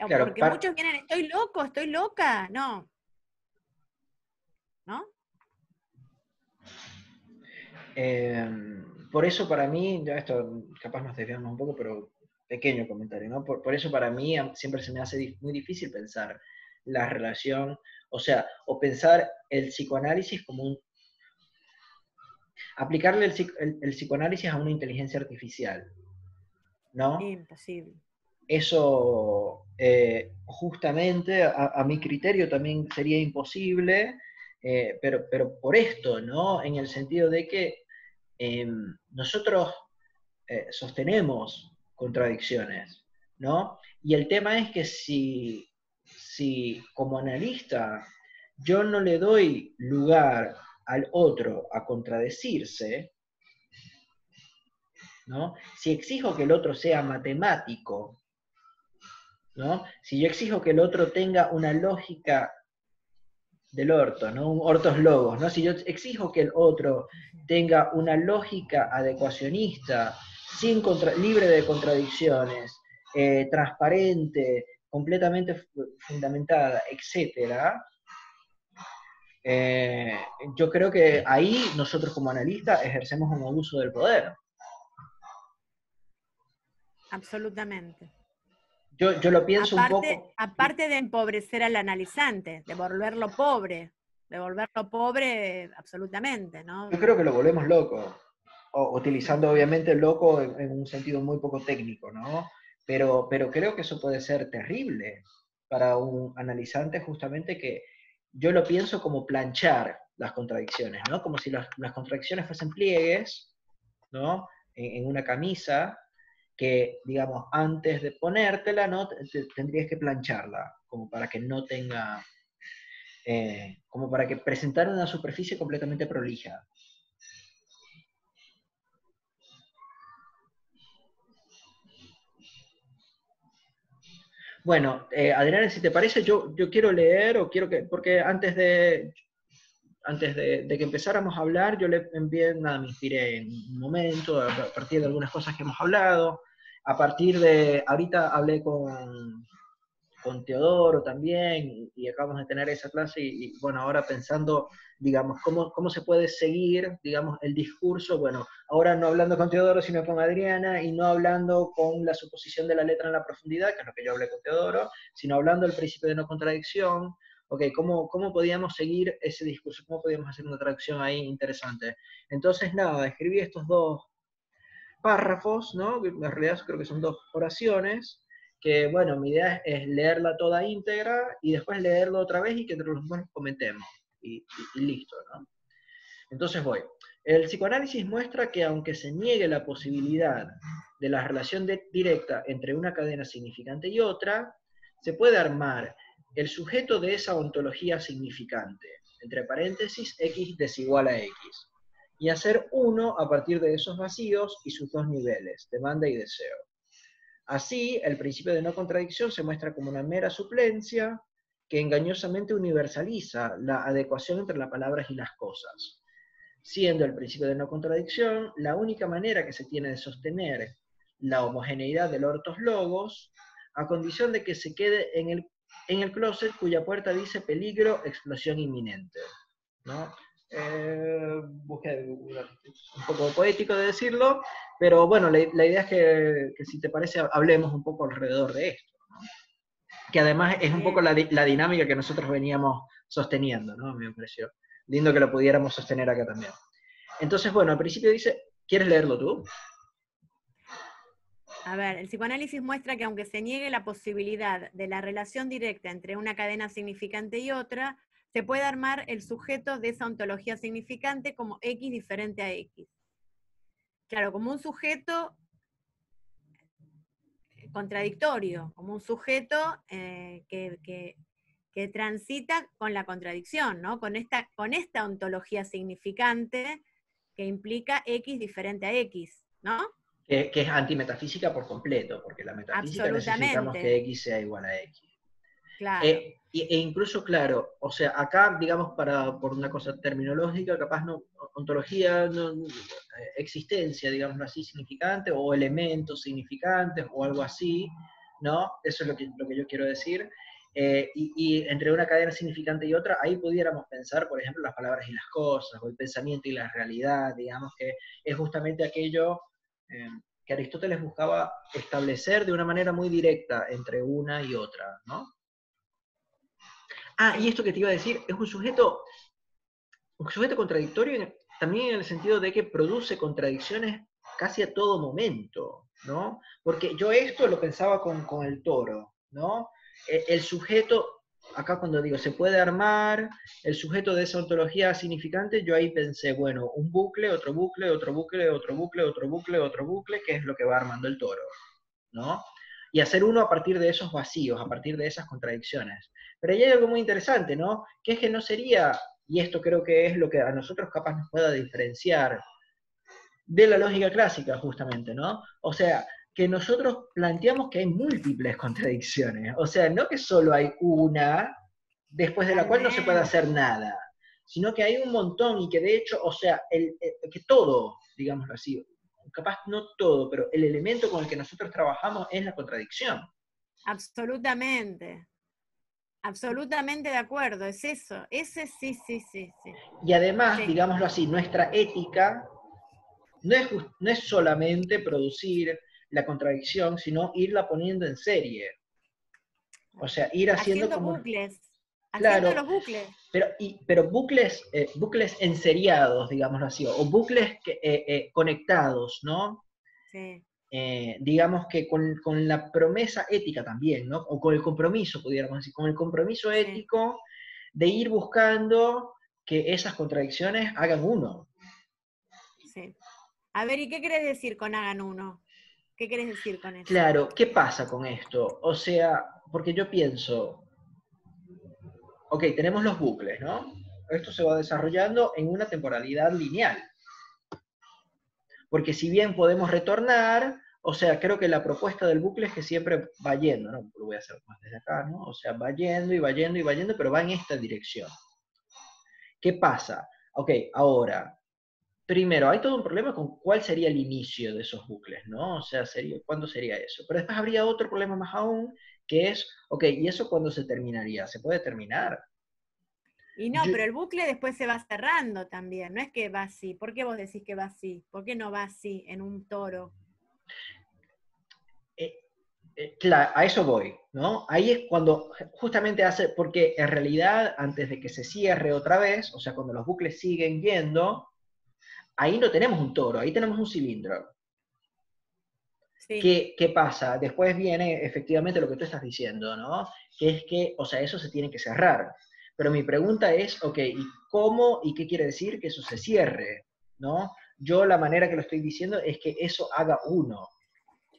Claro, Porque muchos vienen, estoy loco, estoy loca. No, ¿no? eh, por eso para mí, ya esto capaz nos desviamos un poco, pero pequeño comentario, ¿no? Por eso para mí siempre se me hace muy difícil pensar la relación, o sea, o pensar el psicoanálisis como aplicarle el psicoanálisis a una inteligencia artificial, ¿no? Imposible. Eso justamente a mi criterio también sería imposible, pero por esto, ¿no? En el sentido de que nosotros sostenemos contradicciones, ¿no? Y el tema es que si como analista yo no le doy lugar al otro a contradecirse, ¿no? Si exijo que el otro sea matemático, ¿no? Si yo exijo que el otro tenga una lógica del orto, ¿no? Un ortos logos, ¿no? Si yo exijo que el otro tenga una lógica adecuacionista, libre de contradicciones, transparente, completamente fundamentada, etcétera, yo creo que ahí nosotros como analistas ejercemos un abuso del poder. Absolutamente. Yo lo pienso un Aparte, poco. aparte de empobrecer al analizante, de volverlo pobre absolutamente, ¿no? Yo creo que lo volvemos loco, utilizando obviamente loco en un sentido muy poco técnico, ¿no? Pero creo que eso puede ser terrible para un analizante justamente que yo lo pienso como planchar las contradicciones, ¿no? Como si las contradicciones fuesen pliegues, ¿no? En una camisa que, digamos, antes de ponértela, ¿no? Tendrías que plancharla, como para que no tenga, como para que presentara una superficie completamente prolija. Bueno, Adriana, si te parece, yo quiero leer o quiero que, porque antes de que empezáramos a hablar, yo le envié, nada, me inspiré en un momento, a partir de algunas cosas que hemos hablado, a partir de, ahorita hablé con Teodoro también, y acabamos de tener esa clase, y bueno, ahora pensando, digamos, cómo se puede seguir, digamos, el discurso, bueno, ahora no hablando con Teodoro, sino con Adriana, y no hablando con la suposición de la letra en la profundidad, que es lo que yo hablé con Teodoro, sino hablando del principio de no contradicción, ok, ¿cómo podíamos seguir ese discurso? ¿Cómo podíamos hacer una traducción ahí interesante? Entonces, nada, escribí estos dos párrafos, ¿no? En realidad creo que son dos oraciones, que bueno, mi idea es leerla toda íntegra y después leerlo otra vez y que entre los dos comentemos. Y listo, ¿no? Entonces voy. El psicoanálisis muestra que aunque se niegue la posibilidad de la relación directa entre una cadena significante y otra, se puede armar el sujeto de esa ontología significante, entre paréntesis, x desigual a x, y hacer uno a partir de esos vacíos y sus dos niveles, demanda y deseo. Así, el principio de no contradicción se muestra como una mera suplencia que engañosamente universaliza la adecuación entre las palabras y las cosas, siendo el principio de no contradicción la única manera que se tiene de sostener la homogeneidad del ortos logos a condición de que se quede en el closet cuya puerta dice peligro, explosión inminente, ¿no? Busqué un poco poético de decirlo, pero bueno, la idea es que si te parece hablemos un poco alrededor de esto, ¿no? Que además es un poco la dinámica que nosotros veníamos sosteniendo, ¿no? Me pareció lindo que lo pudiéramos sostener acá también. Entonces, bueno, al principio dice, ¿quieres leerlo tú? A ver, el psicoanálisis muestra que aunque se niegue la posibilidad de la relación directa entre una cadena significante y otra, se puede armar el sujeto de esa ontología significante como X diferente a X. Claro, como un sujeto contradictorio, como un sujeto que transita con la contradicción, ¿no? Con esta ontología significante que implica X diferente a X, ¿no? Que es antimetafísica por completo, porque la metafísica necesitamos que X sea igual a X. Claro. E incluso, claro, o sea, acá, digamos, por una cosa terminológica, capaz no, ontología, no, existencia, digamos así, significante, o elementos significantes, o algo así, ¿no? Eso es lo que yo quiero decir. Y entre una cadena significante y otra, ahí pudiéramos pensar, por ejemplo, las palabras y las cosas, o el pensamiento y la realidad, digamos que es justamente aquello que Aristóteles buscaba establecer de una manera muy directa entre una y otra, ¿no? Y esto que te iba a decir, es un sujeto contradictorio también en el sentido de que produce contradicciones casi a todo momento, ¿no? Porque yo esto lo pensaba con el toro, ¿no? El sujeto, acá cuando digo se puede armar, el sujeto de esa ontología significante, yo ahí pensé, bueno, un bucle, otro bucle, otro bucle, otro bucle, otro bucle, otro bucle, que es lo que va armando el toro, ¿no? Y hacer uno a partir de esos vacíos, a partir de esas contradicciones. Pero hay algo muy interesante, ¿no? Que es que no sería, y esto creo que es lo que a nosotros capaz nos pueda diferenciar de la lógica clásica, justamente, ¿no? O sea, que nosotros planteamos que hay múltiples contradicciones, o sea, no que solo hay una después de la cual no se puede hacer nada, sino que hay un montón y que de hecho, o sea, que todo, digámoslo así, capaz no todo, pero el elemento con el que nosotros trabajamos es la contradicción. Absolutamente. Absolutamente de acuerdo, es eso. Ese sí. Y además, digámoslo así, nuestra ética no es solamente producir la contradicción, sino irla poniendo en serie. O sea, ir haciendo como... bucles. Claro, haciendo los bucles. pero bucles enseriados, digámoslo así, o bucles conectados, ¿no? Sí. Digamos que con la promesa ética también, ¿no? O con el compromiso, pudiéramos decir, con el compromiso ético de ir buscando que esas contradicciones hagan uno. Sí. A ver, ¿y qué querés decir con hagan uno? ¿Qué querés decir con eso? Claro, ¿qué pasa con esto? O sea, porque yo pienso, ok, tenemos los bucles, ¿no? Esto se va desarrollando en una temporalidad lineal. Porque si bien podemos retornar, o sea, creo que la propuesta del bucle es que siempre va yendo, ¿no? Lo voy a hacer más desde acá, ¿no? O sea, va yendo y va yendo y va yendo, pero va en esta dirección. ¿Qué pasa? Ok, ahora, primero, hay todo un problema con cuál sería el inicio de esos bucles, ¿no? O sea, ¿cuándo sería eso? Pero después habría otro problema más aún, que es, ok, ¿y eso cuándo se terminaría? ¿Se puede terminar? Y no, pero el bucle después se va cerrando también, no es que va así. ¿Por qué vos decís que va así? ¿Por qué no va así en un toro? Claro, a eso voy, ¿no? Ahí es cuando justamente hace, porque en realidad antes de que se cierre otra vez, o sea, cuando los bucles siguen yendo, ahí no tenemos un toro, ahí tenemos un cilindro. Sí. ¿Qué pasa? Después viene efectivamente lo que tú estás diciendo, ¿no? Que es que, o sea, eso se tiene que cerrar. Pero mi pregunta es, ok, ¿y cómo y qué quiere decir que eso se cierre? ¿No? Yo la manera que lo estoy diciendo es que eso haga uno,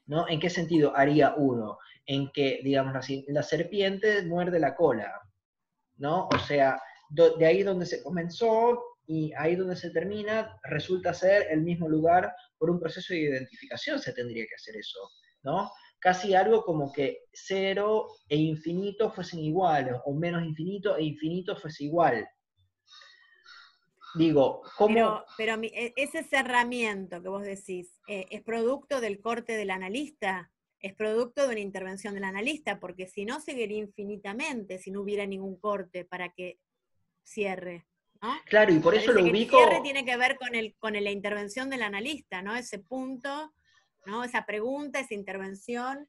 ¿no? ¿En qué sentido haría uno? En que, digamos así, la serpiente muerde la cola, ¿no? O sea, de ahí donde se comenzó y ahí donde se termina, resulta ser el mismo lugar por un proceso de identificación, se tendría que hacer eso, ¿no? Casi algo como que cero e infinito fuesen iguales, o menos infinito e infinito fuese igual. Digo, ¿cómo? Pero ese cerramiento que vos decís, ¿es producto del corte del analista? es producto de una intervención del analista, porque si no seguiría infinitamente, si no hubiera ningún corte para que cierre, ¿no? Claro, y por eso Parece lo que el cierre ubico. tiene que ver con la intervención del analista, ¿no? Ese punto, ¿no? Esa pregunta, esa intervención.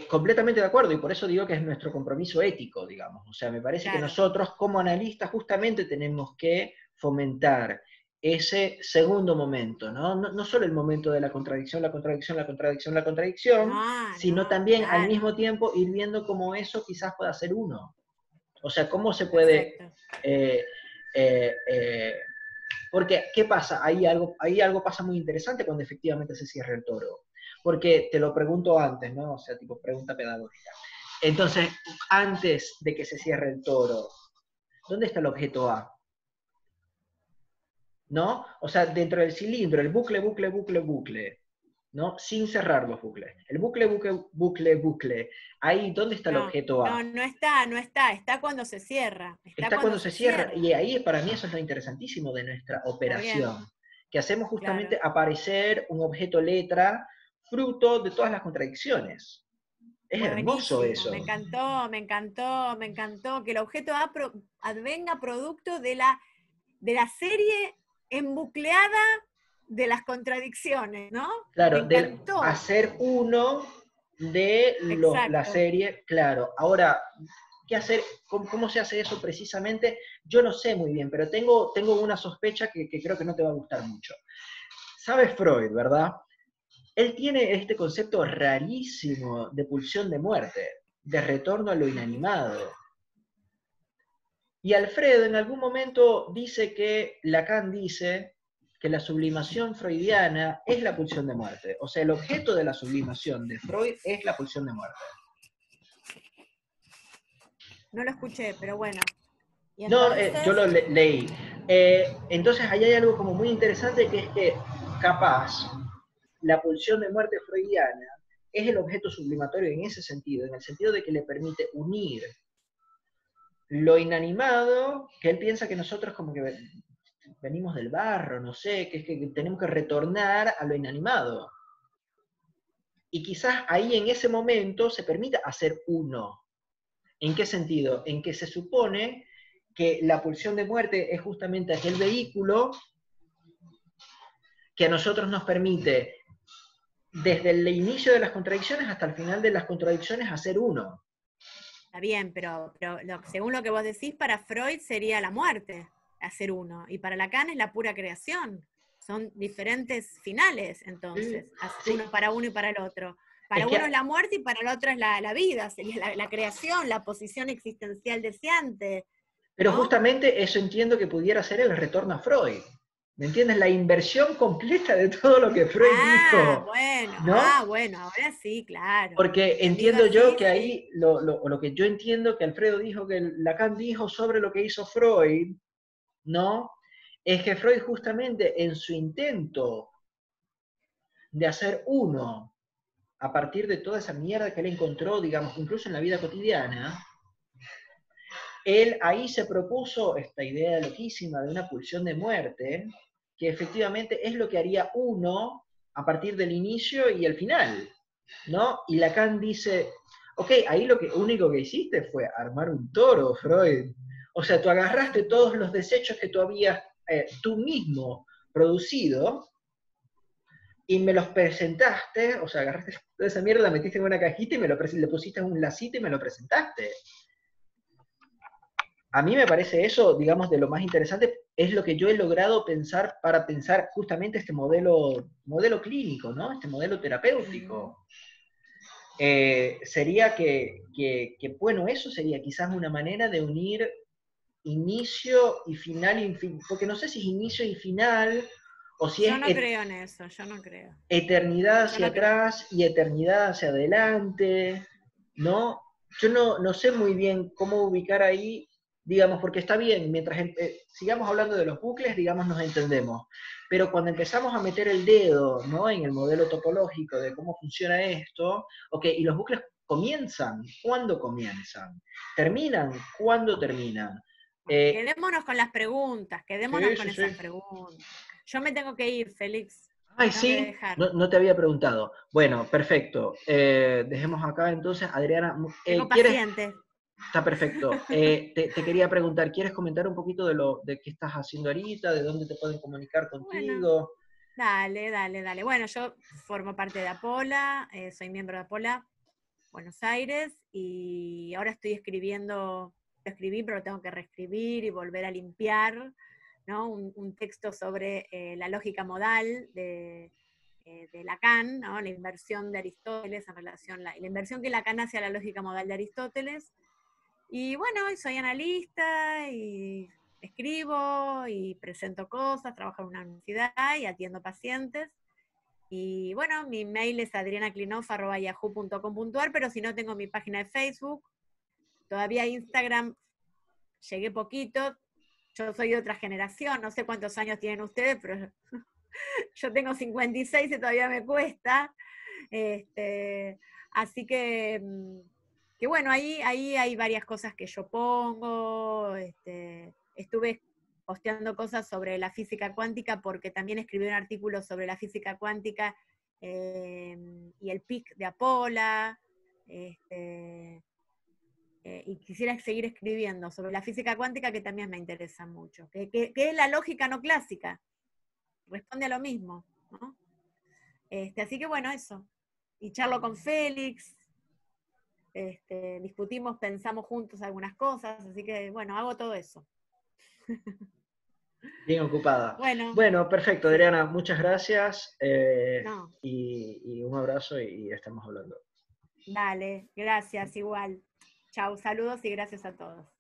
Completamente de acuerdo, y por eso digo que es nuestro compromiso ético, digamos. O sea, me parece que Claro, nosotros como analistas justamente tenemos que fomentar ese segundo momento, ¿no? No, no solo el momento de la contradicción, la contradicción, la contradicción, la contradicción, no, sino no, también al claro, mismo tiempo ir viendo cómo eso quizás pueda ser uno. O sea, cómo se puede... perfecto. eh, eh, eh, porque, ¿qué pasa? Ahí algo pasa muy interesante cuando efectivamente se cierra el toro. Porque te lo pregunto antes, ¿no? O sea, tipo pregunta pedagógica. Entonces, antes de que se cierre el toro, ¿dónde está el objeto A? ¿No? O sea, dentro del cilindro, el bucle, bucle, bucle, bucle, ¿no? Sin cerrar los bucles. El bucle, bucle, bucle, bucle. Ahí, ¿dónde está el No, objeto no, A? no está, no está, está cuando se cierra, está Está cuando cuando se se cierra, cierra. y ahí para mí eso es lo interesantísimo de nuestra Está bien, operación, que hacemos claro. justamente aparecer un objeto letra fruto de todas las contradicciones. Es hermoso Buenísimo, me eso. encantó, me encantó, me encantó que el objeto A advenga producto de la serie embucleada de las contradicciones, ¿no? Me Claro, del encantó. hacer uno de la Exacto. serie, claro. Ahora, ¿qué hacer? ¿Cómo se hace eso precisamente? Yo no sé muy bien, pero tengo una sospecha que creo que no te va a gustar mucho. ¿Sabes Freud, verdad? Él tiene este concepto rarísimo de pulsión de muerte, de retorno a lo Ujú. inanimado. Y Alfredo en algún momento dice que Lacan dice que la sublimación freudiana es la pulsión de muerte. O sea, el objeto de la sublimación de Freud es la pulsión de muerte. No lo escuché, pero bueno. Y No, yo entonces, lo leí. Entonces, ahí hay algo como muy interesante que es que capaz la pulsión de muerte freudiana es el objeto sublimatorio en ese sentido, en el sentido de que le permite unir lo inanimado, que él piensa que nosotros como que venimos del barro, no sé, que es que tenemos que retornar a lo inanimado. Y quizás ahí en ese momento se permita hacer uno. ¿En qué sentido? En que se supone que la pulsión de muerte es justamente aquel vehículo que a nosotros nos permite, desde el inicio de las contradicciones hasta el final de las contradicciones, hacer uno. está bien, pero según lo que vos decís, para Freud sería la muerte, hacer uno. Y para Lacan es la pura creación. Son diferentes finales, Sí, entonces. sí. Uno para uno y para el otro. Es Para que, uno es la muerte y para el otro es la vida, sería la creación, la posición existencial deseante, pero ¿no? justamente eso entiendo que pudiera ser el retorno a Freud. ¿Me entiendes? La inversión completa de todo lo que Freud dijo, ¿no? Ah, bueno, ahora sí, claro. Porque Entendido entiendo yo así, que sí. ahí lo que yo entiendo que Alfredo dijo, que Lacan dijo sobre lo que hizo Freud, ¿no? Es que Freud justamente en su intento de hacer uno a partir de toda esa mierda que él encontró, digamos, incluso en la vida cotidiana, él ahí se propuso esta idea loquísima de una pulsión de muerte, que efectivamente es lo que haría uno a partir del inicio y el final, ¿no? Y Lacan dice, ok, ahí lo único que hiciste fue armar un toro, Freud. O sea, tú agarraste todos los desechos que tú habías tú mismo producido y me los presentaste, o sea, agarraste toda esa mierda, la metiste en una cajita y le pusiste un lacito y me lo presentaste. A mí me parece eso, digamos, de lo más interesante, es lo que yo he logrado pensar para pensar justamente este modelo clínico, ¿no? Este modelo Ujú. terapéutico. Sería bueno, eso sería quizás una manera de unir inicio y final, porque no sé si es inicio y final, o si Yo es no creo en eso, yo no creo. eternidad Yo hacia no creo. atrás y eternidad hacia adelante, ¿no? Yo no sé muy bien cómo ubicar ahí, digamos, porque está bien, mientras sigamos hablando de los bucles, digamos, nos entendemos. Pero cuando empezamos a meter el dedo, ¿no? En el modelo topológico de cómo funciona esto, ok, y los bucles comienzan, ¿cuándo comienzan? ¿Terminan? ¿Cuándo terminan? Bueno, Eh, quedémonos con las preguntas, quedémonos sí, con sí, sí. esas preguntas. Yo me tengo que ir, Félix. Ay, Tengo que sí, dejar. no te había preguntado. Bueno, perfecto. Dejemos acá entonces, Adriana, Tengo ¿quieres? pacientes. Está perfecto. Te quería preguntar, ¿quieres comentar un poquito de qué estás haciendo ahorita, de dónde te pueden comunicar Bueno, contigo? dale, dale, dale. Bueno, yo formo parte de Apola, soy miembro de Apola Buenos Aires y ahora estoy escribiendo, lo escribí, pero tengo que reescribir y volver a limpiar, ¿no? Un texto sobre la lógica modal de Lacan, ¿no? La inversión de Aristóteles en relación, la inversión que Lacan hace a la lógica modal de Aristóteles. Y bueno, soy analista y escribo y presento cosas, trabajo en una universidad y atiendo pacientes. Y bueno, mi mail es adrianaclinoff@yahoo.com.ar, pero si no, tengo mi página de Facebook. Todavía Instagram llegué poquito. Yo soy de otra generación, no sé cuántos años tienen ustedes, pero yo tengo 56 y todavía me cuesta. Así que bueno, ahí hay varias cosas que yo pongo. Estuve posteando cosas sobre la física cuántica porque también escribí un artículo sobre la física cuántica y el PIC de Apola. Y quisiera seguir escribiendo sobre la física cuántica, que también me interesa mucho, que es la lógica no clásica, responde a lo mismo, ¿no? Así que bueno, eso. Y charlo con Félix, discutimos, pensamos juntos algunas cosas, así que bueno, hago todo eso. Bien ocupada. Bueno, Bueno, perfecto, sí, Adriana, muchas gracias no, y un abrazo y estamos hablando. dale, gracias, igual. Chau, saludos y gracias a todos.